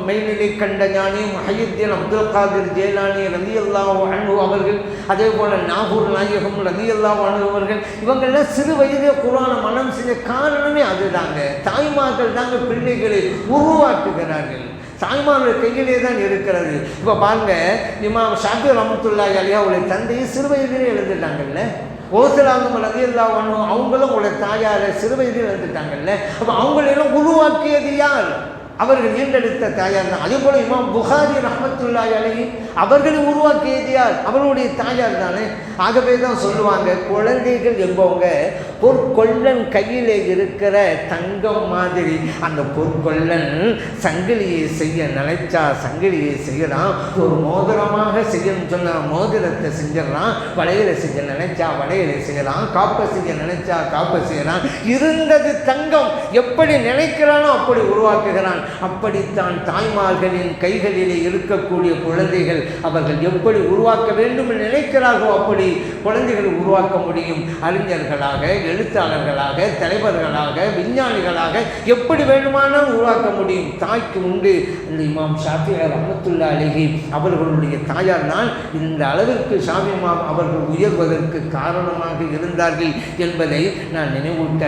மெய்நிலை கண்ட ஞானி முஹய்யித்தீன் அப்துல் காதிர் ஜீலானி ரலியல்லாஹு அன்ஹு அவர்கள், அதே போல போல் நாகூர் நாயகம் ரலியல்லாஹு அன்ஹு அவர்கள் இவங்கெல்லாம் சிறு வயதே குர்ஆனை மனம் செஞ்ச காரணமே அதுதாங்க. தாய்மார்கள் தாங்க பிள்ளைகளை உருவாக்குகிறார்கள். தாய்மார்கள் கையிலே தான் இருக்கிறது. இப்போ பாருங்க, இமாம் ஷாஃபி ரஹ்மத்துல்லாஹி அலைஹி அவருடைய தந்தையை சிறு வயதிலே எழுந்துட்டாங்கல்ல. ஓசலாங்கும் ரலியல்லாஹு அன்ஹு அவங்களும் உடைய தாயாரை சிறு வயதில் எழுந்துட்டாங்கல்ல. அப்போ அவங்களெல்லாம் உருவாக்கியது யார்? அவர்கள் ஈண்டெடுத்த தாயார் தான். அதே போல இமாம் புகாரி ரஹ்மத்துல்லாஹி அலைஹி அவர்களை உருவாக்கியது யார்? அவர்களுடைய தாயார் தானே. ஆகவே தான் சொல்லுவாங்க, குழந்தைகள் என்பவங்க பொற்கொள்ளன் கையிலே இருக்கிற தங்கம் மாதிரி. அந்த பொற்கொள்ளன் சங்கிலியை செய்ய நினைச்சா சங்கிலியை செய்யலாம், ஒரு மோதிரமாக செய்யணும்னு சொன்னால் மோதிரத்தை செஞ்சிடலாம், வளையலை செய்ய நினைச்சா வளையலை செய்யலாம், காப்பை செய்ய நினைச்சா காப்பை செய்யலாம். இருந்தது தங்கம், எப்படி நினைக்கிறானோ அப்படி உருவாக்குகிறான். அப்படித்தான் தாய்மார்களின் கைகளிலே இருக்கக்கூடிய குழந்தைகள் அவர்கள் எப்படி உருவாக்க வேண்டும் நினைக்கிறார்களோ அப்படி குழந்தைகளை உருவாக்க முடியும். அறிஞர்களாக, எழுத்தாளர்களாக, தலைவர்களாக, விஞ்ஞானிகளாக எப்படி வேண்டுமானாலும் உருவாக்க முடியும். தாய்க்கு உண்டு. இந்த இமாம் ஷாஃபி ரஹ்மத்துல்லாஹி அலைஹி அவர்களுடைய தாயார் தான் இந்த அளவிற்கு ஷாஃபி இமாம் அவர்கள் உயர்வதற்கு காரணமாக இருந்தார்கள் என்பதை நான் நினைவூட்ட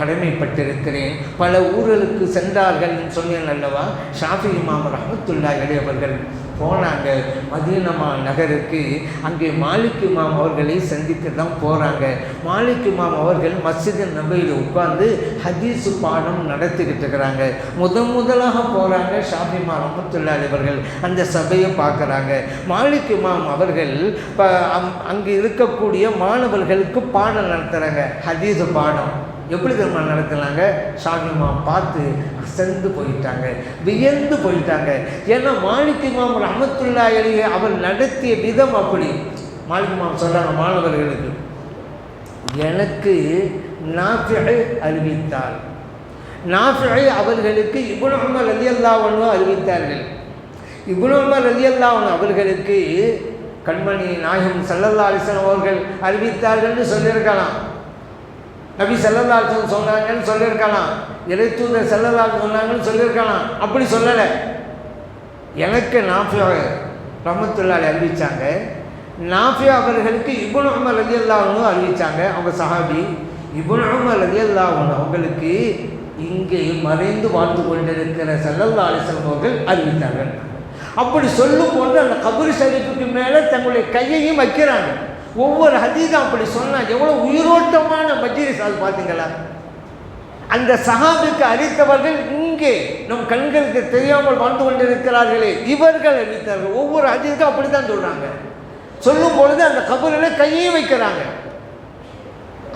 கடமைப்பட்டிருக்கிறேன். பல ஊர்களுக்கு சென்றார்கள் சொன்னேன் அல்லவா. ஷாஃபி இமாம் ரஹ்மத்துல்லாஹி அலைஹி அவர்கள் போனாங்க மதீனா நகருக்கு. அங்கே மாலிக் இமாம் அவர்களை சந்திக்க தான் போகிறாங்க. மாலிக் இமாம் அவர்கள் மஸ்ஜித் நபவியில் உட்கார்ந்து ஹதீஸ் பாடம் நடத்திக்கிட்டு இருக்கிறாங்க. முதலாக போகிறாங்க ஷாஃபி இமாம் ரஹ்மத்துல்லாஹி அலைஹி அவர்கள். அந்த சபையை பார்க்குறாங்க. மாலிக் இமாம் அவர்கள் அங்கே இருக்கக்கூடிய மாணவர்களுக்கு பாடம் நடத்துகிறாங்க. ஹதீஸ் பாடம் எப்படி தெரியுமா நடத்துனாங்க? ஷாஃபி இமாம் பார்த்து அசந்து போயிட்டாங்க, வியந்து போயிட்டாங்க. ஏன்னா மாலிக் இமாம் ரஹ்மத்துல்லாஹி அலைஹி அவர் நடத்திய விதம் அப்படி. மாலிக் இமாம் சொல்கிறாங்க மாணவர்களுக்கு, எனக்கு நாஃபி அறிவித்தார். நாஃபி அவர்களுக்கு இப்னு உமர் ரலியல்லாஹு அன்ஹு அறிவித்தார்கள். இப்னு உமர் ரலியல்லாஹு அன்ஹு அவர்களுக்கு கண்மணி நாயகம் ஸல்லல்லாஹு அலைஹி வஸல்லம் அவர்கள் அறிவித்தார்கள்னு சொல்லியிருக்கலாம். நபி ஸல்லல்லாஹு அலைஹி வஸல்லம் சொன்னாங்கன்னு சொல்லியிருக்கலாம். இறைத்தூதர் ஸல்லல்லாஹு அலைஹி வஸல்லம் சொன்னாங்கன்னு சொல்லியிருக்கலாம். அப்படி சொல்லலை. எனக்கு நாஃபி ரஹ்மத்துல்லாஹி அறிவித்தாங்க. நாஃபி அவர்களுக்கு இப்னு உமர் ரலியல்லாஹு அன்ஹு அறிவித்தாங்க. அவங்க சஹாபி. இப்னு உமர் ரலியல்லாஹு அன்ஹு அவங்களுக்கு இங்கே மறைந்து வாழ்ந்து கொண்டிருக்கிற ஸல்லல்லாஹு அலைஹி வஸல்லம் அவர்கள் அறிவித்தார்கள். அப்படி சொல்லும்போது அந்த கபர் ஷரீஃபுக்கு மேலே தங்களுடைய கையையும் வைக்கிறாங்க. ஒவ்வொரு ஹதீஸும் அப்படி சொன்னால் எவ்வளோ உயிரோட்டமான மஜ்லிஸ் அது பார்த்தீங்களா? அந்த சஹாபிக்கு அறிவித்தவர்கள் இங்கே நம் கண்களுக்கு தெரியாமல் வாழ்ந்து கொண்டிருக்கிறார்களே, இவர்கள் அறிவித்தார்கள். ஒவ்வொரு ஹதீஸும் அப்படி தான் சொல்கிறாங்க. சொல்லும் பொழுது அந்த கபரில் கையையும் வைக்கிறாங்க.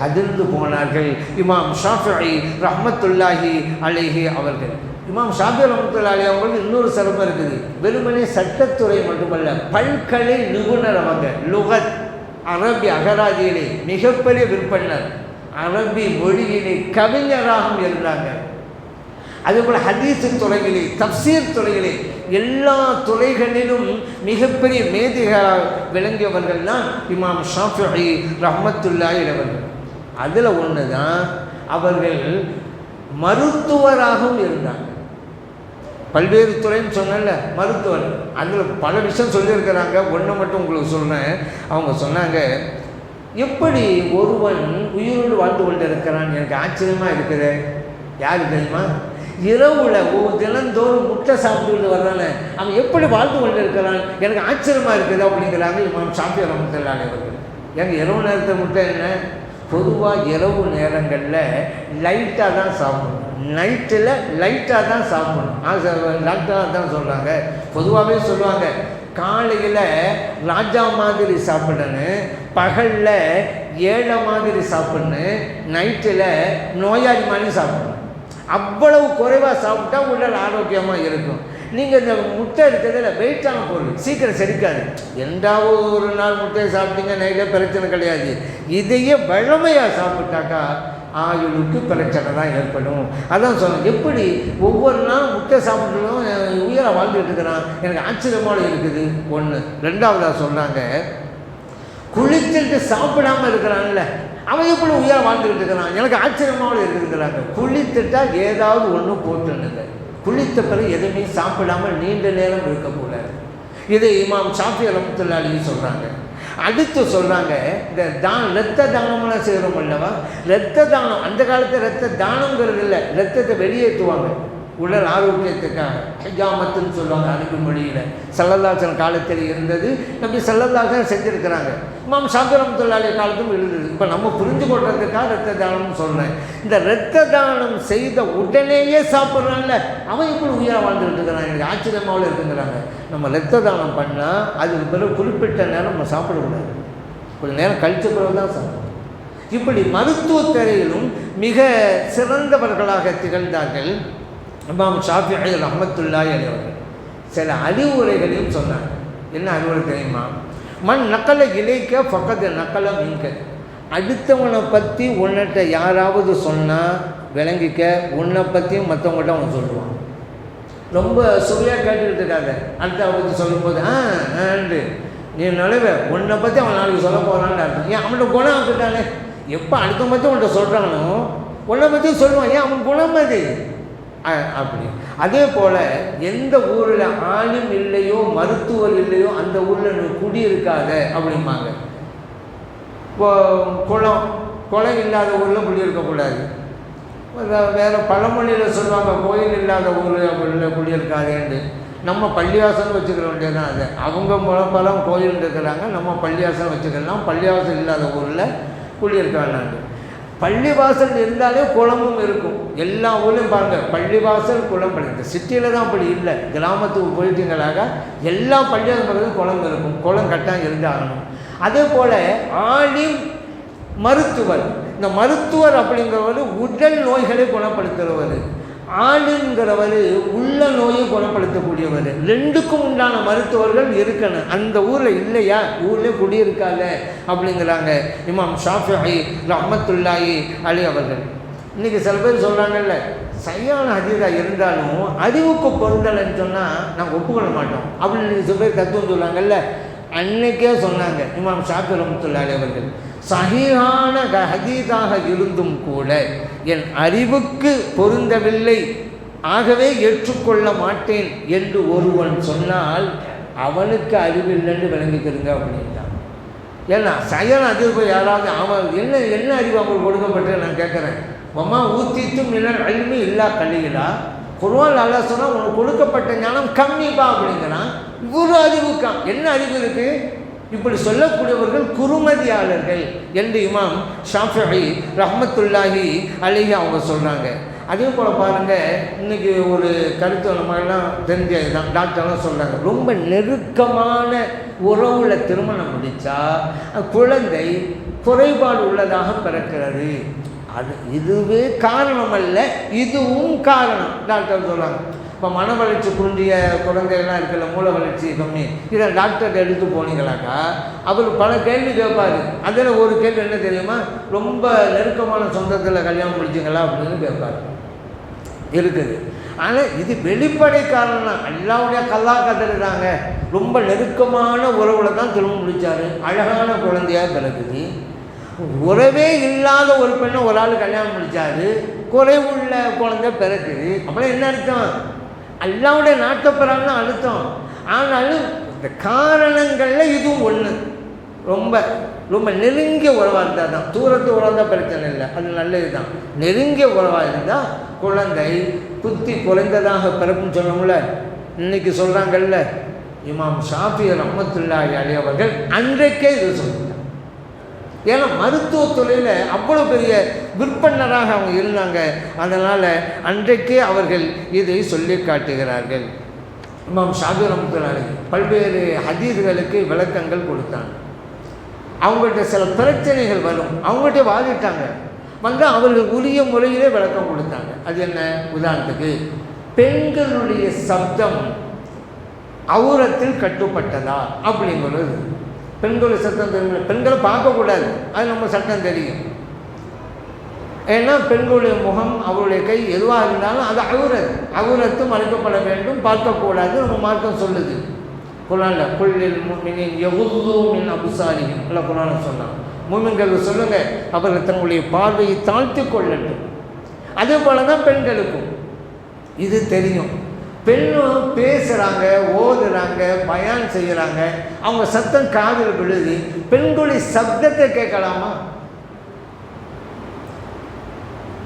அதிர்ந்து போனார்கள் இமாம் ஷாஃபிஈ ரஹ்மத்துல்லாஹி அலைஹி அவர்கள். இமாம் ஷாஃபிஈ ரஹ்மத்துல்லாஹி அலைஹி அவங்களுக்கு இன்னொரு சிறப்பு இருக்குது. வெறுமனே சட்டத்துறை மட்டுமல்ல, பல்கலை நிபுணர். அவங்க லுகத் அரபி அகராதியிலே மிகப்பெரிய விற்பனர், அரபி மொழியிலே கவிஞராகவும் இருந்தாங்க. அதேபோல் ஹதீஸ் துறையிலே, தப்சீர் துறையிலே, எல்லா துறைகளிலும் மிகப்பெரிய மேதைகளாக விளங்கியவர்கள் தான் இமாம் ஷாஃபிஈ ரஹ்மத்துல்லாஹி அவர்கள். அதில் ஒன்று தான் அவர்கள் மருத்துவராகவும் இருந்தாங்க. பல்வேறு துறைன்னு சொன்னல, மருத்துவர். அதில் பல விஷயம் சொல்லியிருக்கிறாங்க. ஒன்றை மட்டும் உங்களுக்கு சொல்கிறேன். அவங்க சொன்னாங்க, எப்படி ஒருவன் உயிரோடு வாழ்ந்து கொண்டு இருக்கிறான் எனக்கு ஆச்சரியமாக இருக்குது. யார் தெரியுமா? இரவுல தினந்தோறும் முட்டை சாப்பிட்டு வர்றானே, அவன் எப்படி வாழ்ந்து கொண்டு இருக்கிறான் எனக்கு ஆச்சரியமாக இருக்குது அப்படிங்கிறாங்க இமாம் ஷாஃபிஈ ரஹ்மத்துல்லாஹி அலைஹி அவர்கள். எங்கள் இரவு நேரத்தை முட்டை என்ன? பொதுவாக இரவு நேரங்களில் லைட்டாக தான் சாப்பிடணும், நைட்டில் லைட்டாக தான் சாப்பிடணும். டாக்டராக தான் சொல்கிறாங்க. பொதுவாகவே சொல்லுவாங்க, காலையில் ராஜா மாதிரி சாப்பிடணும், பகலில் ஏழை மாதிரி சாப்பிடணும், நைட்டில் நோயாளி மாதிரி சாப்பிடணும். அவ்வளவு குறைவாக சாப்பிட்டா உடல் ஆரோக்கியமாக இருக்கும். நீங்கள் இந்த முட்டை இருக்கிறதுல வெயிட்டான பொருள், சீக்கிரம் செரிக்காது. எந்தாவது ஒரு நாள் முட்டையை சாப்பிட்டீங்க நைட்டில் பிரச்சனை கிடையாது. இதையே வழமையாக சாப்பிட்டாக்கா ஆயுளுக்கு பிரச்சனை தான் ஏற்படும். அதான் சொன்னேன், எப்படி ஒவ்வொரு நாள் முட்டை சாப்பிட்றதும் உயிரை வாழ்ந்துட்டு இருக்கிறான் எனக்கு ஆச்சரியமாக இருக்குது. ஒன்று. ரெண்டாவதாக சொன்னாங்க, குளிச்சுட்டு சாப்பிடாமல் இருக்கிறான்ல அவன் எப்படி உயிரை வாழ்ந்துக்கிட்டு இருக்கிறான் எனக்கு ஆச்சரியமாக இருக்குதுங்கிறாங்க. குளித்துட்டால் ஏதாவது ஒன்று போட்டுனுங்க. குளித்த பிறகு எதுவுமே சாப்பிடாமல் நீண்ட நேரம் இருக்கக்கூடாது. இதை இமாம் ஷாஃபிஈ ரஹ்மத்துல்லாஹி அலைஹி சொல்கிறாங்க. அடுத்து சொல்கிறாங்க, இந்த இரத்த தானம்லாம் செய்கிறோம் அல்லவா, இரத்த தானம் அந்த காலத்தில் இரத்த தானங்கிறது இல்லை, இரத்தத்தை வெளியேற்றுவாங்க உடல் ஆரோக்கியத்துக்காக. ஹிஜாமத்துன்னு சொல்லுவாங்க அரபு மொழியில். ஸல்லல்லாஹு காலத்தில் இருந்தது, நபி ஸல்லல்லாஹு செஞ்சுருக்கிறாங்க. இமாம் ஷாஃபி ரஹ்மத்துல்லாஹி காலத்தும் இருந்தது. இப்போ நம்ம புரிஞ்சு கொள்றதுக்காக இரத்த தானம்னு சொல்கிறேன். இந்த இரத்த தானம் செய்த உடனேயே சாப்பிட்றான்ல, அவன் இப்படி உயிராக வாழ்ந்துட்டு இருக்கிறான். எனக்கு ஆச்சரியமாவில் இருக்குங்கிறாங்க. நம்ம இரத்த தானம் பண்ணால் அதுக்கு பிறகு குறிப்பிட்ட நேரம் நம்ம சாப்பிடக்கூடாது, கொஞ்சம் நேரம் கழிச்ச பிறகு தான் சாப்பிடணும். இப்படி மருத்துவத்துறையிலும் மிக சிறந்தவர்களாக திகழ்ந்தார்கள் இமாம் ஷாஃபிஈ ரஹ்மத்துல்லாஹி அலைஹி அவர்கள். சில அறிவுரைகளையும் சொன்னாங்க. என்ன அறிவுரை தெரியுமா? மண் நக்கல இலைக்க ஃபக்கத் நக்கல மின்க. அடுத்தவனை பற்றி உன்னிட்ட யாராவது சொன்னால் விளங்கிக்க, உன்னை பற்றியும் மற்றவங்கள்ட்ட அவன் சொல்லுவான். ரொம்ப சுவையாக கேட்டுக்கிட்டு இருக்காங்க. அடுத்தவனை பற்றி சொல்லும்போது ஆண்டு நீ நுழைவ, உன்னை பற்றி அவன் நாளைக்கு சொல்ல போகிறான்னு அர்த்தம். ஏன் அவனோட குணம் ஆக்கிட்டானே, எப்போ அடுத்த பற்றி உன்கிட்ட சொல்கிறானோ உன்னை பற்றி சொல்லுவான். ஏன் அவன் குணம் அது அப்படி. அதே போல் எந்த ஊரில் ஆளும் இல்லையோ மருத்துவர் இல்லையோ அந்த ஊரில் நீ குடியிருக்காத அப்படிம்பாங்க. இப்போ குளம் இல்லாத ஊரில் குடியிருக்கக்கூடாது. வேறு பழமொழியில் சொல்லுவாங்க, கோயில் இல்லாத ஊர் அப்படின் குடியிருக்காதேன்னு. நம்ம பள்ளிவாசல் வச்சுக்கிற வேண்டியதான். அது அவங்க பலம் கோயில் இருக்கிறாங்க, நம்ம பள்ளிவாசல் வச்சுக்கலாம். பள்ளிவாசல் இல்லாத ஊரில் குடியிருக்க வேண்டாண்டு. பள்ளிவாசல் இருந்தாலே குளமும் இருக்கும். எல்லா ஊர்லையும் பாருங்கள், பள்ளிவாசல் குளம் படிக்கிறது. சிட்டியில் தான் அப்படி இல்லை. கிராமத்துக்கு போயிட்டீங்களாக எல்லா பள்ளிவாசல் குளம் இருக்கும். குளம் கட்டாயம் இருந்து ஆகணும். அதே போல் ஆலிம் மருத்துவர். இந்த மருத்துவர் அப்படிங்கிறவர் உடல் நோய்களை குணப்படுத்துகிறவர், ஆளுங்கிறவர் உள்ள நோயை குணப்படுத்தக்கூடியவர். ரெண்டுக்கும் உண்டான மருத்துவர்கள் இருக்கணும். அந்த ஊரில் இல்லையா, ஊர்லேயே குடியிருக்காத அப்படிங்கிறாங்க இமாம் ஷாஃபிஈ ரஹ்மத்துல்லாஹி அலைஹி அவர்கள். இன்றைக்கி சில பேர் சொல்கிறாங்கல்ல, சரியான ஹதீஸாக இருந்தாலும் அறிவுக்கு பொருந்தலைன்னு சொன்னால் நாங்கள் ஒப்புக்கொள்ள மாட்டோம் அப்படின்னு சில பேர் தத்துவம் சொல்கிறாங்கல்ல. அன்னைக்கே சொன்னாங்க இமாம் ஷாஃபிஈ ரஹ்மத்துல்லாஹி அலைஹி அவர்கள், சஹீஹான ஹதீஸாக இருந்தும் கூட என் அறிவுக்கு பொருந்தவில்லை, ஆகவே ஏற்றுக்கொள்ள மாட்டேன் என்று ஒருவன் சொன்னால் அவனுக்கு அறிவில்லைன்னு விளங்கிக்கிறங்க அப்படின்ட்டான். ஏன்னா சயன் அதிர்வு யாராவது அவன் என்ன அறிவு அவங்களுக்கு கொடுக்கப்பட்டு நான் கேட்குறேன். அம்மா ஊத்திட்டும் இல்லை அழிமை இல்லா கல்லிகளா குர்ஆன் அல்லாஹ் சொன்னால் உனக்கு கொடுக்கப்பட்ட ஞானம் கம்மிப்பா அப்படிங்கிறான். இவ்வளோ அறிவுக்கான் என்ன அறிவு இருக்குது? இப்படி சொல்லக்கூடியவர்கள் குறுமதியாளர்கள் என்று இமாம் ஷாஃபிஈ ரஹ்மத்துல்லாஹி அலைஹி அவங்க சொல்கிறாங்க. அதே போல் பாருங்கள், இன்றைக்கி ஒரு கருத்து நம்மளாம் தெரிஞ்சதுதான், டாக்டர்லாம் சொல்கிறாங்க, ரொம்ப நெருக்கமான உறவில் திருமணம் முடித்தா குழந்தை குறைபாடு உள்ளதாக பிறக்கிறது. அது இதுவே காரணம் அல்ல, இதுவும் காரணம் டாக்டர் சொல்கிறாங்க. இப்போ மன வளர்ச்சி குன்றிய குழந்தைகள்லாம் இருக்குல்ல, மூளை வளர்ச்சி கம்மி, இதை டாக்டர்கிட்ட எடுத்து போனீங்களாக்கா அவர் பல கேள்வி கேட்பார். அதில் ஒரு கேள்வி என்ன தெரியுமா, ரொம்ப நெருக்கமான சொந்தத்தில் கல்யாணம் முடிச்சிங்களா அப்படின்னு கேட்பார். இருக்குது. ஆனால் இது வெளிப்படை காரணம் தான். அல்லாவுடைய கல்லா கத்துறாங்க, ரொம்ப நெருக்கமான உறவில் தான் திரும்ப முடித்தார், அழகான குழந்தையாக பிறகுது. உறவே இல்லாத ஒரு பெண்ணை ஒரு ஆள் கல்யாணம் முடித்தார், குறைவுள்ள குழந்தை பிறக்குது. அப்புறம் என்ன அர்த்தம்? அல்லாவுடைய நாட்டப்பெறான்னு அர்த்தம். ஆனாலும் இந்த காரணங்களில் இதுவும் ஒன்று. ரொம்ப ரொம்ப நெருங்கிய உறவாக இருந்தால் தான், தூரத்து உறவாக பிரச்சனை இல்லை, அது நல்லது தான். நெருங்கிய உறவாக இருந்தால் குழந்தை புத்தி குறைந்ததாக பிறப்புன்னு சொன்னோம்ல, இன்னைக்கு சொல்கிறாங்கல்ல, இமாம் ஷாஃபிஈ ரஹ்மத்துல்லாஹி அலைஹி அவர்கள் அன்றைக்கே இது சொல்கிறாங்க. ஏன்னா மருத்துவத்துறையில் அவ்வளோ பெரிய விற்பனராக அவங்க இருந்தாங்க. அதனால் அன்றைக்கே அவர்கள் இதை சொல்லி காட்டுகிறார்கள். இமாம் ஷாஃபிஈ ரஹ்மத்துல்லாஹி பல்வேறு ஹதீஸ்களுக்கு விளக்கங்கள் கொடுத்தாங்க. அவங்கள்ட்ட சில பிரச்சனைகள் வரும், அவங்கள்ட்ட வாதிட்டாங்க, வந்து அவர்கள் உரிய முறையிலே விளக்கம் கொடுத்தாங்க. அது என்ன? உதாரணத்துக்கு பெண்களுடைய சப்தம் அவுரத்தில் கட்டுப்பட்டதா அப்படிங்கிறது. பெண்களுடைய சட்டம் தெரியும், பெண்களை பார்க்கக்கூடாது, அது நம்ம சட்டம் தெரியும். ஏன்னா பெண்களுடைய முகம் அவருடைய கை எதுவாக இருந்தாலும் அது அவுரத்து மறைக்கப்பட வேண்டும், பார்க்கக்கூடாது நம்ம மார்க்கம் சொல்லுது. குர்ஆன்ல குல்லில் முஃமினீன் யகுது மின் அப்சாரிஹிம் அல்ல குர்ஆன்ல சொன்னான். முஃமின்கள் சொல்லுங்கள் அவர்கள் தங்களுடைய பார்வையை தாழ்த்தி கொள்ளட்டும். அதே போல தான் பெண்களுக்கும் இது தெரியும். பெண்ணும் பேச பேசுகிறாங்க, ஓதுறாங்க, பயான் செய்கிறாங்க, அவங்க சத்தம் காதில் விழுது, பெண்களுடைய சப்தத்தை கேட்கலாமா?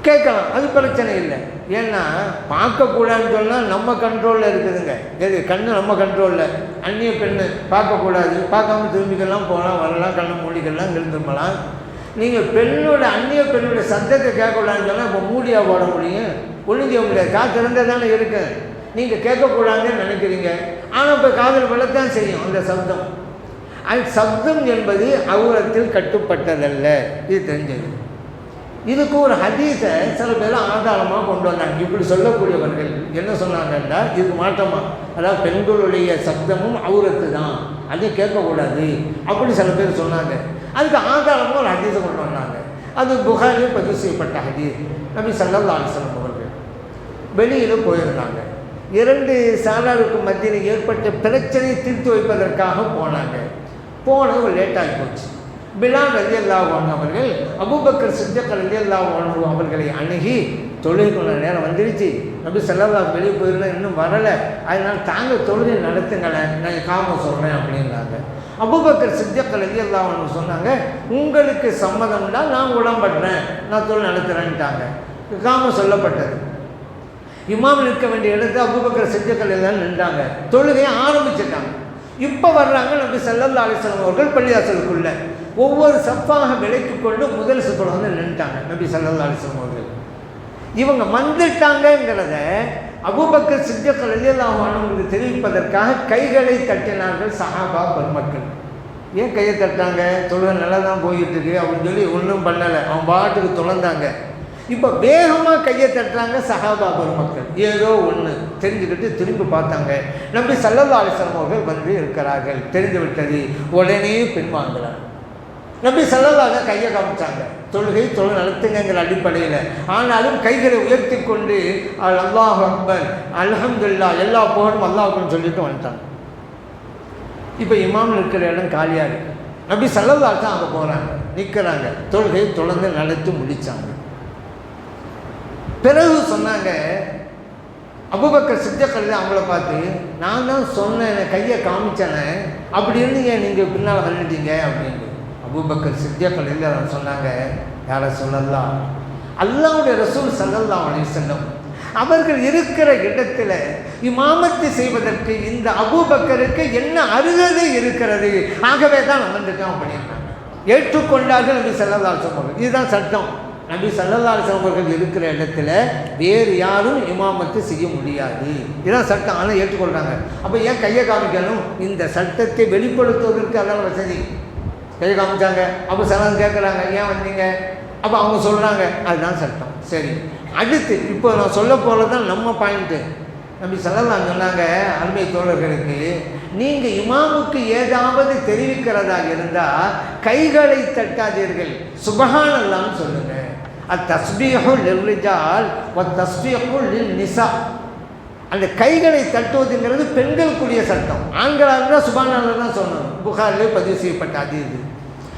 கேட்கலாம், அது பிரச்சனை இல்லை. ஏன்னா பார்க்கக்கூடாதுன்னு சொன்னால் நம்ம கண்ட்ரோலில் இருக்குதுங்க. எது கண்ணு நம்ம கண்ட்ரோலில். அந்நிய பெண்ணு பார்க்கக்கூடாது, பார்க்காம திரும்பிக்கலாம், போகலாம், வரலாம், கண்ணை மூடிக்கலாம், திரும்பலாம். நீங்கள் பெண்ணோட அந்நிய பெண்ணுடைய சத்தத்தை கேட்கக்கூடாதுன்னு சொன்னால் இப்போ மூடியாக போட முடியும்? ஒழுங்க முடியாது, காற்று இருந்தால் தானே இருக்கு. நீங்கள் கேட்கக்கூடாதுன்னு நினைக்கிறீங்க, ஆனால் இப்போ காதல் விழத்தான் செய்யும் அந்த சப்தம். அது சப்தம் என்பது அவுரத்தில் கட்டுப்பட்டதல்ல, இது தெரிஞ்சது. இதுக்கு ஒரு ஹதீஸை சில பேர் ஆதாரமாக கொண்டு வந்தாங்க. இப்படி சொல்லக்கூடியவர்கள் என்ன சொன்னாங்கன்னா, இதுக்கு மாற்றமாக, அதாவது பெண்களுடைய சப்தமும் அவுரத்து தான், அதை கேட்கக்கூடாது அப்படி சில பேர் சொன்னாங்க. அதுக்கு ஆதாரமாக ஒரு ஹதீஸை கொண்டு வந்தாங்க. அது புகாரில் பதிவு செய்யப்பட்ட ஹதீஸ். நபி ஸல்லல்லாஹு அலைஹி வஸல்லம் அவர்கள் வெளியில் போயிருந்தாங்க. 2 சாராருக்கு மத்தியில் ஏற்பட்ட பிரச்சனையை தீர்த்து வைப்பதற்காக போனாங்க. போனது லேட்டாகி போச்சு. பிலால் ரலியல்லாஹு அன்ஹு அவர்கள் அபூபக்கர் சித்திக் ரலியல்லாஹு அன்ஹு அவர்களை அணுகி, தொழுகைக்குள்ள நேரம் வந்துடுச்சு, நபி ஸல்லல்லாஹு வெளியே போயிருந்தா இன்னும் வரலை, அதனால் தாங்க தொழுகை நடத்துங்களேன், நான் காம சொல்கிறேன் அப்படின்னாங்க. அபூபக்கர் சித்திக் ரலியல்லாஹு அன்ஹு சொன்னாங்க, உங்களுக்கு சம்மதம்னா நான் உடம்படுறேன், நான் தொழுகை நடத்துகிறேன்ட்டாங்க. காம சொல்லப்பட்டது. இமாம் நிற்க வேண்டிய இடத்துல அபூபக்கர் சித்திக் எல்லாம் நின்றாங்க, தொழுகையை ஆரம்பிச்சிட்டாங்க. இப்போ வர்றாங்க நபி ஸல்லல்லாஹு அலைஹி வஸல்லம் அவர்கள் பள்ளிவாசலுக்குள்ள. ஒவ்வொரு சப்பாக விலைக்கு கொண்டு முதல் சப்போட வந்து நின்றுட்டாங்க நபி ஸல்லல்லாஹு அலைஹி வஸல்லம் அவர்கள். இவங்க வந்துட்டாங்கிறத அபூபக்கர் சித்திக் ரலியல்லாஹு அன்ஹு தெரிவிப்பதற்காக கைகளை தட்டினார்கள் சஹாபா பெருமக்கள். ஏன் கையை தட்டாங்க? தொழுகை நல்லா தான் போயிட்டு இருக்கு அப்படின்னு சொல்லி ஒன்றும் பண்ணலை, அவன் பாட்டுக்கு தொலைந்தாங்க. இப்போ வேகமாக கையை தட்டுறாங்க சஹாபா பெருமக்கள். ஏதோ ஒன்று தெரிஞ்சுக்கிட்டு திரும்பி பார்த்தாங்க, நபி ஸல்லல்லாஹு அலைஹி வஸல்லம் அவர்கள் வந்து இருக்கிறார்கள், தெரிந்து விட்டது. உடனே பின்வாங்கலாம். நபி ஸல்லல்லாஹு கையை காமிச்சாங்க, தொழுகை நடத்துங்கிற அடிப்படையில். ஆனாலும் கைகளை உயர்த்தி கொண்டு அல்லாஹு அக்பர், அல்ஹம்துலில்லாஹ், எல்லா புகழும் அல்லாஹ்வுக்குன்னு சொல்லிட்டு வந்துட்டாங்க. இப்போ இமாம் இருக்கிற இடம் காலியாக இருக்கு. நபி ஸல்லல்லாஹு தான் அங்கே போகிறாங்க, நிற்கிறாங்க, தொழுகை நடத்தி முடித்தாங்க. பிறகு சொன்னாங்க, அபூபக்கர் சித்திக் அவங்கள பார்த்து, நான் தான் சொன்னேன், கையை காமிச்சேனே, அப்படி இருந்தீங்க நீங்கள் பின்னால் வந்துட்டீங்க அப்படின்னு. அபூபக்கர் சித்திக் சொன்னாங்க, யாரை சொல்லலாம், அல்லாஹ்வுடைய ரசூல் ஸல்லல்லாஹு அலைஹி வஸல்லம் அவர்கள் இருக்கிற இடத்துல இமாமத்து செய்வதற்கு இந்த அபூபக்கருக்கு என்ன அருகதை இருக்கிறது, ஆகவே தான் வந்துட்டோம் அப்படின்னாங்க. ஏற்றுக்கொண்டார்கள் நபி ஸல்லல்லாஹு அலைஹி வஸல்லம். இதுதான் சட்டம். நபி ஸல்லல்லாஹு அலைஹி வஸல்லம் அவர்கள் இருக்கிற இடத்துல வேறு யாரும் இமாமத்து செய்ய முடியாது, இதுதான் சட்டம். ஆனால் ஏற்றுக்கொள்கிறாங்க. அப்போ ஏன் கையை காமிக்கணும்? இந்த சட்டத்தை வெளிப்படுத்துவதற்கு அதான் வசதி. கையை காமிச்சாங்க. அப்போ சலாம் கேட்குறாங்க, ஏன் வந்தீங்க? அப்போ அவங்க சொல்கிறாங்க, அதுதான் சட்டம். சரி, அடுத்து இப்போ நான் சொல்ல போகிறது தான் நம்ம பாயிண்ட்டு. நபி ஸல்லல்லாஹு சொன்னாங்க, அருமை தோழர்களுக்கு, நீங்கள் இமாமுக்கு ஏதாவது தெரிவிக்கிறதாக இருந்தால் கைகளை தட்டாதீர்கள், சுப்ஹானல்லாஹ்னு சொல்லுங்கள். அத்தஸ்பீஹு லிர்ரிஜால் வத்தஸ்பீஹு லின்னிஸா. அந்த கைகளை தட்டுவதுங்கிறது பெண்களுக்குரிய சட்டம். ஆண்களாக இருந்தால் சுப்ஹானல்லாஹ் தான் சொல்லணும். புகாரிலே பதிவு செய்யப்பட்ட ஹதீஸ்.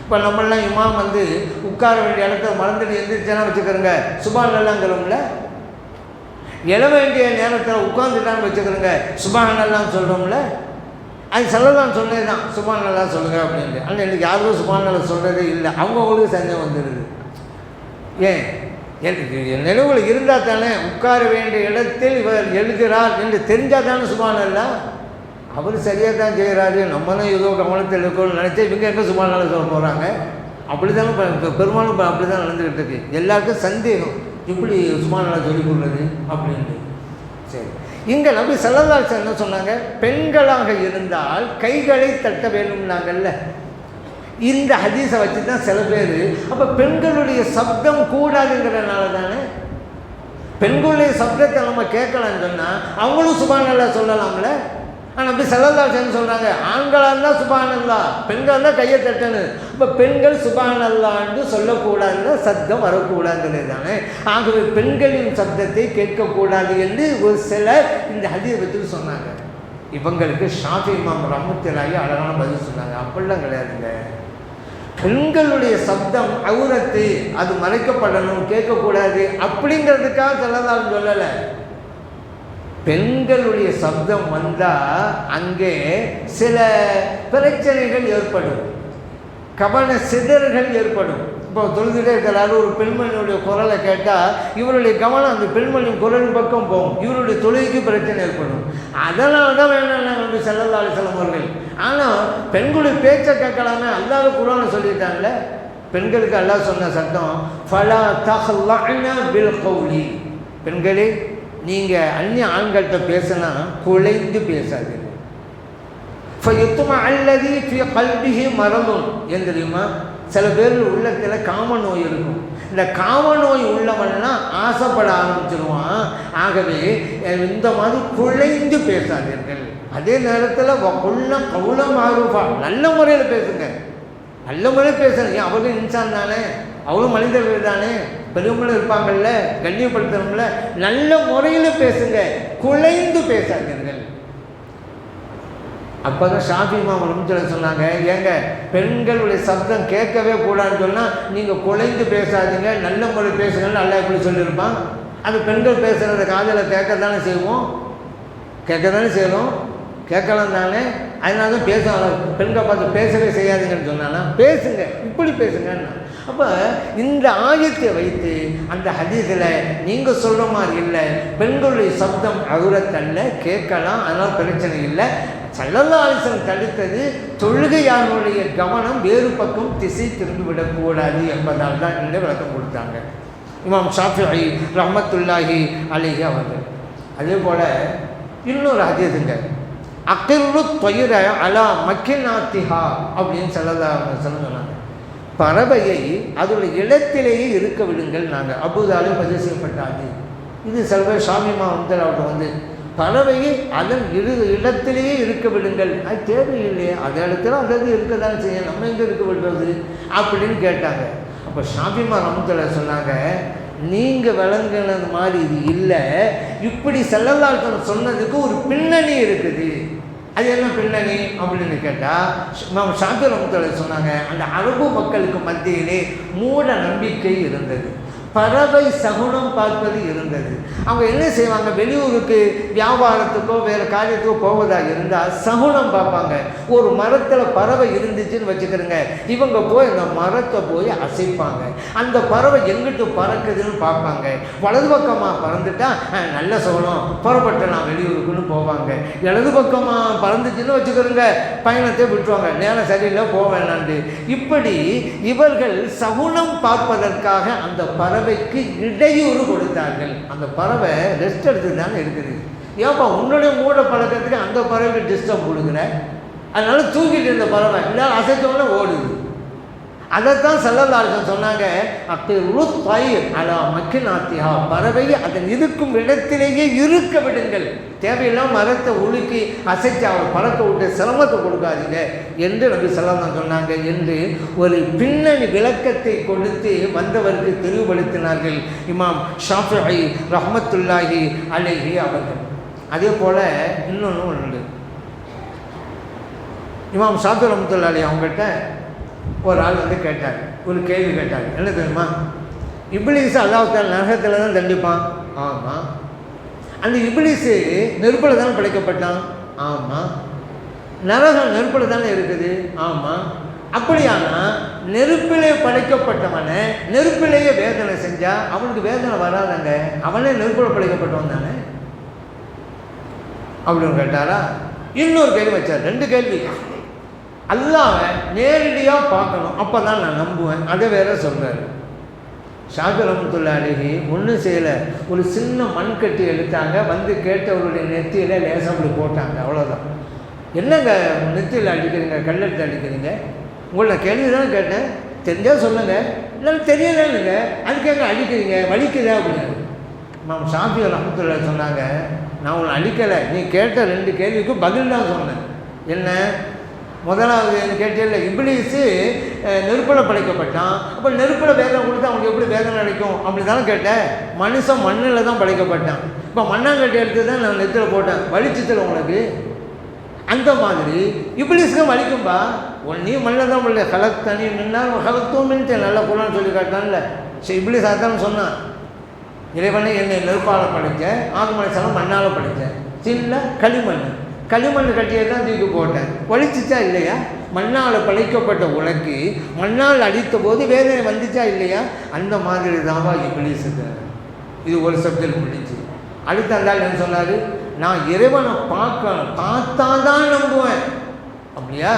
இப்போ நம்மளாம் இமாம் வந்து உட்கார வேண்டிய இடத்துல மறந்துட்டு எந்திரிச்சேன்னா வச்சுக்கிறோங்க, சுப்ஹானல்லாஹ்ங்கிறோம்ல. எழ வேண்டிய நேரத்தில் உட்காந்துட்டான்னு வச்சுக்கிறோங்க, சுப்ஹானல்லாஹ்னு சொல்கிறோம்ல. அது ஸல்லல்லாஹு சொன்னது தான், சுப்ஹானல்லாஹ் சொல்லுங்கள் அப்படின்ட்டு. ஆனால் எனக்கு யாருக்கும் சுப்ஹானல்லாஹ் சொல்கிறதே இல்லை. அவங்களுக்கு சந்தேகம் வந்துடுது. ஏன்? எனக்கு நினைவுகள் இருந்தால் தானே, உட்கார வேண்டிய இடத்தில் இவர் எழுதுகிறார் என்று தெரிஞ்சால் தானே சுப்ஹானல்லாஹ். அவர் சரியாக தான் செய்கிறாரு, நம்ம தான் ஏதோ கவனத்தில் இருக்கணும்னு நினச்சா இவங்க எங்கே சுப்ஹானல்லாஹ் சொல்ல போகிறாங்க? அப்படி தானே பெரும்பாலும் அப்படி தான் நடந்துக்கிட்டு இருக்கு. எல்லாருக்கும் சந்தேகம், இப்படி சுப்ஹானல்லாஹ் சொல்லிக் கொடுக்குறது அப்படின்ட்டு. சரி, இங்கே நபி ஸல்லல்லாஹு அலைஹி வஸல்லம் என்ன சொன்னாங்க? பெண்களாக இருந்தால் கைகளை தட்ட வேணும்னாங்கல்ல. இந்த ஹதீஸை வச்சு தான் சில பேர், அப்போ பெண்களுடைய சப்தம் கூடாதுங்கிறனால தானே, பெண்களுடைய சப்தத்தை நம்ம கேட்கலான்னு சொன்னால் அவங்களும் சுப்ஹானல்லாஹ் சொல்லலாம்ல. ஆனால் நபி ஸல்லல்லாஹு அலைஹி வஸல்லம் சொல்கிறாங்க, ஆண்களாக இருந்தால் சுப்ஹானல்லாஹ், பெண்கள் தான் கையை தட்டணும். இப்போ பெண்கள் சுப்ஹானல்லாஹ்னு சொல்லக்கூடாதுன்னா சப்தம் வரக்கூடாதுங்கிறது தானே. ஆகவே பெண்களின் சப்தத்தை கேட்கக்கூடாது என்று ஒரு சிலர் இந்த ஹதீஸ் வச்சு சொன்னாங்க. இவங்களுக்கு ஷாஃபி இமாம் ரஹ்மத்துல்லாஹி அழகான பதில் சொன்னாங்க, அப்படிலாம் கிடையாதுங்க. பெண்களுடைய சப்தம் அவுரத்து, அது மறைக்கப்படணும், கேட்கக்கூடாது அப்படிங்கிறதுக்காக ஸல்லல்லாஹு சொல்லலை. பெண்களுடைய சப்தம் வந்தால் அங்கே சில பிரச்சனைகள் ஏற்படும், கவன சிதறுகள் ஏற்படும். இப்போ தொழுதுகிட்டே இருக்கிறாரு, ஒரு பெண்மணியுடைய குரலை கேட்டால் இவருடைய கவனம் அந்த பெண்மணியின் குரல் பக்கம் போகும், இவருடைய தொழுகைக்கு பிரச்சனை ஏற்படும். அதனால தான் வேணாம் வந்து ஸல்லல்லாஹு அலைஹி வஸல்லம் அவர்கள். ஆனால் பெண்களுடைய பேச்சை கேட்கலாமே, அல்லாஹ் குர்ஆன்ல சொல்லிட்டாங்கல்ல, பெண்களுக்கு அல்லாஹ் சொன்ன சட்டம் ஃபலா தஹ்லஅன பில் கௌலி, பெண்களே நீங்கள் அந்நிய ஆண்கள்கிட்ட பேசினா குலைந்து பேசாதீங்க. ஃபயத்மா அல்லதி ஃபி கல்பிஹி மரதுன், ஏன் தெரியுமா? சில பேர் உள்ளத்தில் காம நோய் இருக்கும். இந்த காம நோய் உள்ளவன்லாம் ஆசைப்பட ஆரம்பிச்சிருவான். ஆகவே இந்த மாதிரி குலைந்து பேசாதீர்கள். அதே நேரத்தில் கொள்ள கவுல மாறுபா, நல்ல முறையில் பேசுங்க, நல்ல முறையில் பேசுங்க. ஏன் அவரும் இன்சான் தானே, அவரும் மனிதர்கள் தானே, பெருமளும் இருப்பாங்கள்ல, கண்ணியப்படுத்தணும்ல, நல்ல முறையில் பேசுங்க, குலைந்து பேசாதீர்கள். அப்போ தான் ஷாஃபி இமாம் ரஹ்மத்துல்லாஹி சொன்னாங்க, ஏங்க பெண்களுடைய சப்தம் கேட்கவே கூடாதுன்னு சொன்னால் நீங்கள் குலைந்து பேசாதீங்க, நல்ல முறை பேசுங்கன்னு அல்லாஹ் எப்படி சொல்லியிருப்பான்? அது பெண்கள் பேசுகிறத காதில் கேட்க தானே செய்வோம், கேட்க தானே செய்யணும், கேட்கலாம் தானே. அதனால தான் பேசலாம். பெண்களை பார்த்து பேசவே செய்யாதுங்கன்னு சொன்னான்னா பேசுங்க, இப்படி பேசுங்கன்னு. அப்போ இந்த ஆயத்தை வைத்து அந்த ஹதீஸில் நீங்கள் சொல்கிற மாதிரி இல்லை, பெண்களுடைய சப்தம் அவுரத்தல்ல, கேட்கலாம், அதனால் பிரச்சனை இல்லை. ஸல்லல்லாஹு அலைஹி வஸல்லம் தடுத்தது தொழுகையாளருடைய கவனம் வேறு பக்கம் திசை திரும்பி விடக்கூடாது என்பதால் தான் இந்த விளக்கம் கொடுத்தாங்க இமாம் ஷாஃபிஈ ரஹ்மத்துல்லாஹி அலைஹி அவர்கள். அதே போல் இன்னொரு ஹதீஸுங்க, அகிர்ரு தொயிர அலா மக்கினாத்திஹா அப்படின்னு ஸல்லல்லாஹு அலைஹி வஸல்லம் சொன்னாங்க. பறவையை அதோடைய இடத்திலேயே இருக்க விடுங்கள். நாங்கள் அபூதாலே பதிவு செய்யப்பட்டாது. இது செல்வ ஷாமிமா அவர்கிட்ட வந்து பறவையை அதன் இடத்திலேயே இருக்க விடுங்கள். அது தேவையில்லையே, அந்த இடத்துல அதாவது இருக்க தானே செய்ய, நம்ம எங்கே இருக்க விடுறது அப்படின்னு கேட்டாங்க. அப்போ ஷாஃபிமா ரஹ்மத்துல்லாஹி சொன்னாங்க, நீங்கள் விளங்குனது மாதிரி இது இல்லை, இப்படி ஸல்லல்லாஹு அலைஹி வஸல்லம் சொன்னதுக்கு ஒரு பின்னணி இருக்குது. அது என்ன பின்னணி அப்படின்னு கேட்டால் இமாம் ஷாஃபி ரஹ்மத்துல்லாஹி சொன்னாங்க, அந்த அரபு மக்களுக்கு மத்தியிலே மூட நம்பிக்கை இருந்தது, பறவை சகுனம் பார்ப்பது இருந்தது. அவங்க என்ன செய்வாங்க, வெளியூருக்கு வியாபாரத்துக்கோ வேறு காரியத்துக்கோ போவதாக இருந்தால் சகுனம் பார்ப்பாங்க. ஒரு மரத்தில் பறவை இருந்துச்சுன்னு வச்சுக்கிறோங்க, இவங்க போய் அந்த மரத்தை போய் அசைப்பாங்க, அந்த பறவை எங்கிட்டு பறக்குதுன்னு பார்ப்பாங்க. வலது பக்கமாக பறந்துட்டா நல்ல சகுனம், புறப்பட்டலாம் வெளியூருக்குன்னு போவாங்க. இடது பக்கமாக பறந்துச்சுன்னு வச்சுக்கிறோங்க, பயணத்தை விட்டுருவாங்க, நேரம் சரியில்லை போவேணாண்டு. இப்படி இவர்கள் சகுனம் பார்ப்பதற்காக அந்த பறவைக்கு இடையூறு கொடுத்தார்கள். அந்த பறவை ரெஸ்ட் எடுத்து தானே இருக்குது, ஏப்பா உன்னுடைய மூட பழக்கத்துக்கு அந்த பறவைக்கு டிஸ்டர்ப் கொடுக்குற, அதனால தூக்கிட்டு இருந்த பறவை இல்லை அசைத்தோன்னே ஓடுது. அதைத்தான் ஸல்லல்லாஹு அலைஹி வஸல்லம் சொன்னாங்க, அகிர்ரு தொயிர் அலா மக்கினாத்திஹா, பறவையை அதன் இருக்கும் இடத்திலேயே இருக்க விடுங்கள், தேவையில்லாமல் மரத்தை உலுக்கி அசைச்சு அவர் பறக்க விட்டு சிரமத்தை கொடுக்காதீங்க என்று நபி ஸல்லல்லாஹு அலைஹி சொன்னாங்க என்று ஒரு பின்னணி விளக்கத்தை கொடுத்து வந்தவருக்கு தெளிவுபடுத்தினார்கள் இமாம் ஷாஃபிஈ ரஹ்மத்துல்லாஹி அலைஹி அவர்கள். அதே போல் இன்னொன்று உண்டு, இமாம் ஷாஃபிஈ ரஹ்மத்துல்லாஹி அலைஹி அவங்கள்ட்ட ஒரு ஆள் வந்து கேட்டார், ஒரு கேள்வி கேட்டார். என்ன தெரியுமா, இப்லீஸ் அல்லாஹ் தஆலா நரகத்தில் தான் தண்டிப்பான். ஆமாம். அந்த இப்லீஸு நெருப்பில் தானே படைக்கப்பட்டான். ஆமாம். நரகம் நெருப்பில் தானே இருக்குது. ஆமாம். அப்படியானா நெருப்பிலே படைக்கப்பட்டவனை நெருப்பிலேயே வேதனை செஞ்சால் அவனுக்கு வேதனை வராதங்க, அவனே நெருப்பில் படைக்கப்பட்டவன் தானே அப்படின்னு கேட்டாரா. இன்னொரு கேள்வி வச்சார், ரெண்டு கேள்வி. அல்லாஹ்வை நேரடியாக பார்க்கணும், அப்போ தான் நான் நம்புவேன், அதை வேற சொல்கிறார். ஷாஃபி ரஹ்மத்துல்லாஹி அலைஹி ஒன்றும் செய்யலை, ஒரு சின்ன மண்கட்டி எடுத்தாங்க, வந்து கேட்டவருடைய நெத்தியில் லேசாக அப்படி போட்டாங்க, அவ்வளோதான். என்னங்க நெத்தியில் அடிக்கிறீங்க, கல்லெடுத்து அடிக்கிறீங்க, உங்களை கேள்வி தானே கேட்டேன், தெரிஞ்சால் சொல்லுங்கள், இல்லைன்னு தெரியலன்னுங்க, அதுக்கு எங்கே அடிக்கிறீங்க, வலிக்குதா அப்படின்னு. மேம் ஷாஃபி ரஹ்மத்துல்லாஹி சொன்னாங்க, நான் உன்னை அடிக்கலை, நீ கேட்ட ரெண்டு கேள்விக்கும் பதில் தான் சொன்னேன். என்ன முதலாவது கேட்டேன்ல, இப்லீஸு நெருப்பில் படைக்கப்பட்டான், அப்போ நெருப்பில் வேதனை கொடுத்தா அவனுக்கு எப்படி வேதனை அடைக்கும் அப்படி தானே கேட்டேன். மனுஷன் மண்ணில் தான் படைக்கப்பட்டான், இப்போ மண்ணாங்கட்டி எடுத்து தான் நான் நெத்தியில் போட்டேன், வலிச்சுத்தில் உங்களுக்கு. அந்த மாதிரி இப்லீஸுக்கும் வலிக்கும்பா, நீ மண்ணில் தான் முடியல, கலக் தனி நின்னா கலக்தோமின்ட்டு நல்லா குரான் சொல்லி காட்டான்ல. சரி, இப்லீஸ் அதான் சொன்னான், இறைவனை என்னை நெருப்பால் படைத்தேன், ஆகுமலை சலம் மண்ணால் படைத்தேன், சின்ன களிமண் கட்டியை தான் தூக்கி போட்டேன், ஒழிச்சிச்சா இல்லையா? மண்ணால் படைக்கப்பட்ட உனக்கு மண்ணால் அடித்த போது வேதனை வந்துச்சா இல்லையா? அந்த மாதிரி தான்வா இப்லீஸுக்கு. இது ஒரு சப்ஜெக்ட் முடிஞ்சு. அடுத்த அந்தாள் என்ன சொன்னார்? நான் இறைவனை பார்த்தா தான் நம்புவேன். அப்படியா?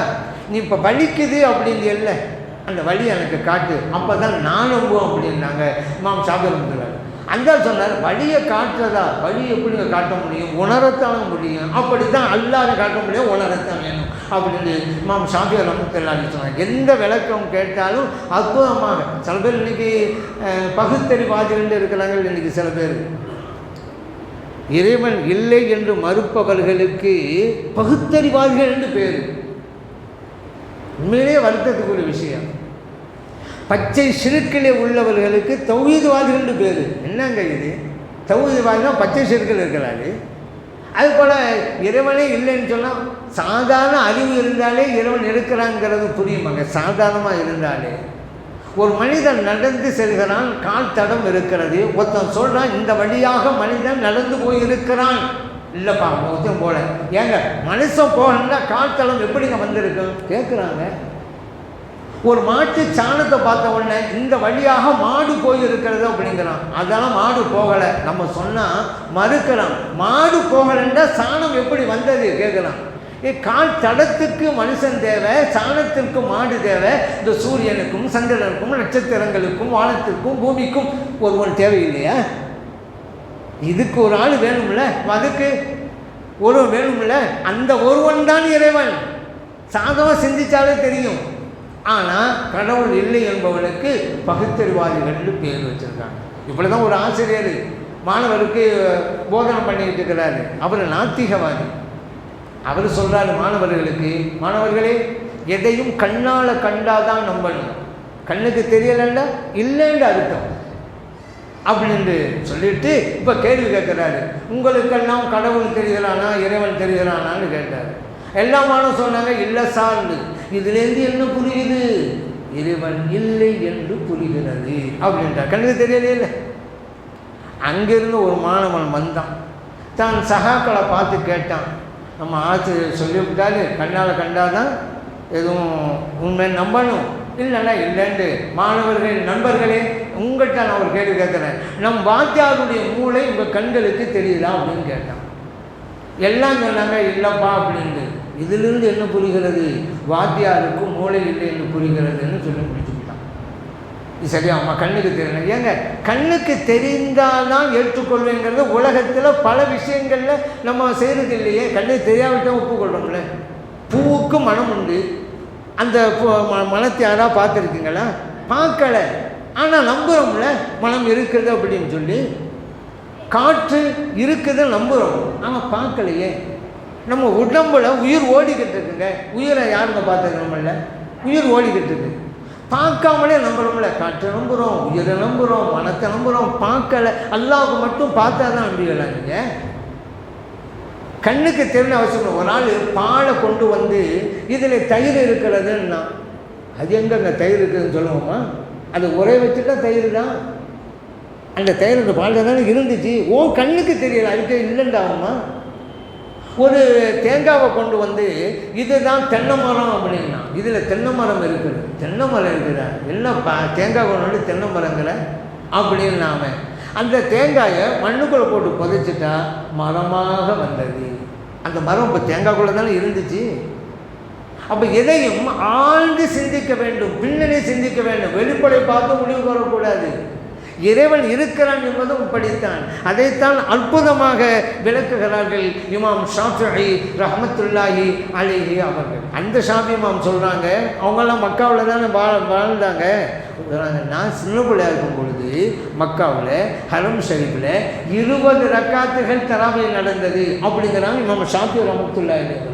நீ இப்போ வலிக்குது அப்படின்னு இல்லை, அந்த வழி எனக்கு காட்டு, அப்போ தான் நான் நம்புவேன் அப்படின்னாங்க இமாம் ஷாஃபி ரஹ்மத்துல்லாஹி. அந்த சொன்னார், வழியை காட்டுறதா? வழி எப்படிங்க காட்ட முடியும்? உணரத்தான முடியும். அப்படி தான் அல்லாஹ்வை காட்ட முடியும், உணரத்தான் வேணும் அப்படின்னு இமாம் ஷாஃபி ரஹ்மத்துல்லாஹி சொன்னார். எந்த விளக்கம் கேட்டாலும் அற்புதமாக. சில பேர் இன்றைக்கி பகுத்தறிவாதிகள் இருக்கிறாங்க. இன்றைக்கி சில பேர் இறைவன் இல்லை என்று மறுப்பவர்களுக்கு பகுத்தறிவாதிகள் என்று பேர். உண்மையிலே வருத்தத்துக்குரிய விஷயம். பச்சை சிறுக்கிலே உள்ளவர்களுக்கு தௌஹீத்வாதிகள் பேர். என்னங்க இது? தௌஹீத்வாதினா பச்சை சிறுக்கில் இருக்கிறாரு. அதுபோல் இறைவனே இல்லைன்னு சொன்னால் சாதாரண அறிவு இருந்தாலே இறைவன் இருக்கிறாங்கிறது புரியுமாங்க. சாதாரணமாக இருந்தாலே ஒரு மனிதன் நடந்து செல்கிறான், கால் தடம் இருக்கிறது, ஒருத்தன் சொல்கிறான் இந்த வழியாக மனிதன் நடந்து போயிருக்கிறான். இல்லைப்பா ஒருத்தன் போல, ஏங்க மனுஷன் போகணுன்னா கால் தடம் எப்படிங்க வந்திருக்கும் கேட்குறாங்க. ஒரு மாட்டு சாணத்தை பார்த்த உடனே இந்த வழியாக மாடு போயிருக்கிறது அப்படிங்கிறான். அதெல்லாம் மாடு போகலை நம்ம சொன்னால் மறுக்கிறான். மாடு போகலைன்னா சாணம் எப்படி வந்தது கேட்குறான். கால் தடத்துக்கு மனுஷன் தேவை, சாணத்திற்கு மாடு தேவை. இந்த சூரியனுக்கும் சந்திரனுக்கும் நட்சத்திரங்களுக்கும் வானத்திற்கும் பூமிக்கும் ஒருவன் தேவையில்லையா? இதுக்கு ஒரு ஆள் வேணும்ல, அதுக்கு ஒருவன் வேணும்ல. அந்த ஒருவன் தான் இறைவன். சாதமாக சிந்திச்சாலே தெரியும். ஆனால் கடவுள் இல்லை என்பவனுக்கு பகுத்தறிவாதிகள்னு பேர் வச்சுருக்காங்க. இப்படி தான் ஒரு ஆசிரியர் மாணவருக்கு போதனை பண்ணிக்கிட்டு இருக்கிறாரு. அவர் நாத்திகவாதி. அவர் சொல்கிறார் மாணவர்களுக்கு, மாணவர்களே எதையும் கண்ணால் கண்டாதான் நம்பணும், கண்ணுக்கு தெரியலல்ல இல்லைன்னு அர்த்தம் அப்படின்னு சொல்லிட்டு இப்போ கேள்வி கேட்குறாரு. உங்களுக்கெல்லாம் கடவுள் தெரிகிறானா இறைவன் தெரிகிறானான்னு கேட்டார். எல்லா மாணவன் சொன்னாங்க இல்லை சார்ந்து. இதுலேருந்து என்ன புரியுது? இறைவன் இல்லை என்று புரிகிறது அப்படின்ட்டார். கண்ணுக்கு தெரியலே இல்லை. அங்கிருந்து ஒரு மாணவன் வந்தான், தான் சகாக்களை பார்த்து கேட்டான். நம்ம ஆசிரியர் சொல்லிவிட்டாரு கண்ணால் கண்டாதான் எதுவும் உண்மை நம்பணும், இல்லைன்னா இல்லைன்னு. மாணவர்கள் நண்பர்களே உங்கள்கிட்ட நான் ஒரு கேள்வி கேட்குறேன், நம் வாத்தியாருடைய மூளை உங்கள் கண்களுக்கு தெரியுதா அப்படின்னு கேட்டான். எல்லாம் சொன்னாங்க இல்லைப்பா அப்படின்னு. இதிலிருந்து என்ன புரிகிறது? வாத்தியாருக்கும் மூளை இல்லை என்று புரிகிறதுன்னு சொல்லி முடிச்சுக்கிட்டான். இது சரியா? அம்மா கண்ணுக்கு தெரியல. ஏங்க கண்ணுக்கு தெரிந்தால்தான் ஏற்றுக்கொள்வேங்கிறது உலகத்தில் பல விஷயங்களில் நம்ம செய்கிறது இல்லையே. கண்ணுக்கு தெரியாவிட்டால் ஒப்புக்கொள்கிறோம்ல. பூவுக்கு மனம் உண்டு. அந்த மனத்தை யாராவது பார்த்துருக்கீங்களா? பார்க்கலை, ஆனால் நம்புகிறோம்ல மனம் இருக்குது அப்படின்னு சொல்லி. காற்று இருக்குது நம்புகிறோம், ஆனால் பார்க்கலையே. நம்ம உடம்புல உயிர் ஓடிக்கிட்டு இருக்குங்க. உயிரை யாருங்க பார்த்துக்கிறோம்ல? உயிர் ஓடிக்கிட்டு இருக்கு, பார்க்காமலே நம்புகிறோம்ல. காற்றை நம்புகிறோம், உயிரை நம்புகிறோம், மனத்தை நம்புகிறோம், பார்க்கலை. அல்லாஹ்வுக்கு மட்டும் பார்த்தா தான் நம்பிக்கலாம். நீங்கள் கண்ணுக்கு தெரிஞ்ச அவசியம். ஒரு நாள் பாலை கொண்டு வந்து இதில் தயிர் இருக்கிறதுன்னா, அது எங்கங்க தயிர் இருக்குதுன்னு சொல்லுவோமா? அது உரை வச்சுட்டா தயிர் தான். அந்த தயிர் அந்த பாலில் தானே இருந்துச்சு. ஓ கண்ணுக்கு தெரியல, அதுக்கு இல்லைண்டாகுமா? ஒரு தேங்காவை கொண்டு வந்து இதுதான் தென்னை மரம் அப்படின்னா, இதில் தென்னை மரம் இருக்குது. தென்னை மரம் இருக்குதா? என்னப்பா தேங்காய் கொண்டு வந்து தென்னை மரங்கிற அப்படின்னாம அந்த தேங்காயை மண்ணுக்குள்ளே போட்டு புதைச்சிட்டா மரமாக வந்தது. அந்த மரம் இப்போ தேங்காய்க்குள்ளே தானே இருந்துச்சு. அப்போ எதையும் ஆழ்ந்து சிந்திக்க வேண்டும், பின்னணி சிந்திக்க வேண்டும். வெளிப்படை பார்த்து முடிவு வரக்கூடாது. இறைவன் இருக்கிறான் என்பதும் இப்படித்தான். அதைத்தான் அற்புதமாக விளக்குகிறார்கள் இமாம் ஷாஃபிஈ ரஹ்மத்துல்லாஹி அலைஹி அவர்கள். அந்த ஷாஃபி இமாம் சொல்கிறாங்க, அவங்கெல்லாம் மக்காவில் தானே வாழ்ந்தாங்க. நான் சின்ன பிள்ளையாக இருக்கும் பொழுது மக்காவில் ஹரம் ஷரீஃபில் 20 ரக்காத்துகள் தராவி நடந்தது அப்படிங்கிறாங்க இமாம் ஷாஃபி ரஹ்மத்துல்லாஹி அலைஹி.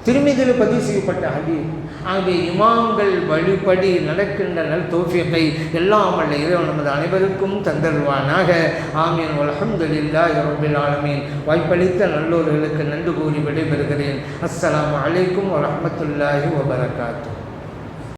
திருமிதியில் பதிவு செய்யப்பட்ட ஹதீஸ். ஆகவே இமாம்கள் வழிபடி நடக்கின்ற நல் தௌஃபீகை எல்லாம் வல்ல இறைவன் நமது அனைவருக்கும் தந்தருவானாக. ஆமீன். வல்ஹம்துலில்லாஹி ரப்பில் ஆலமீன். வாய்ப்பளித்த நல்லோர்களுக்கு நன்றி கூறி விடைபெறுகிறேன். அஸ்ஸலாமு அலைக்கும் வரஹ்மத்துல்லாஹி வபரகாத்துஹு.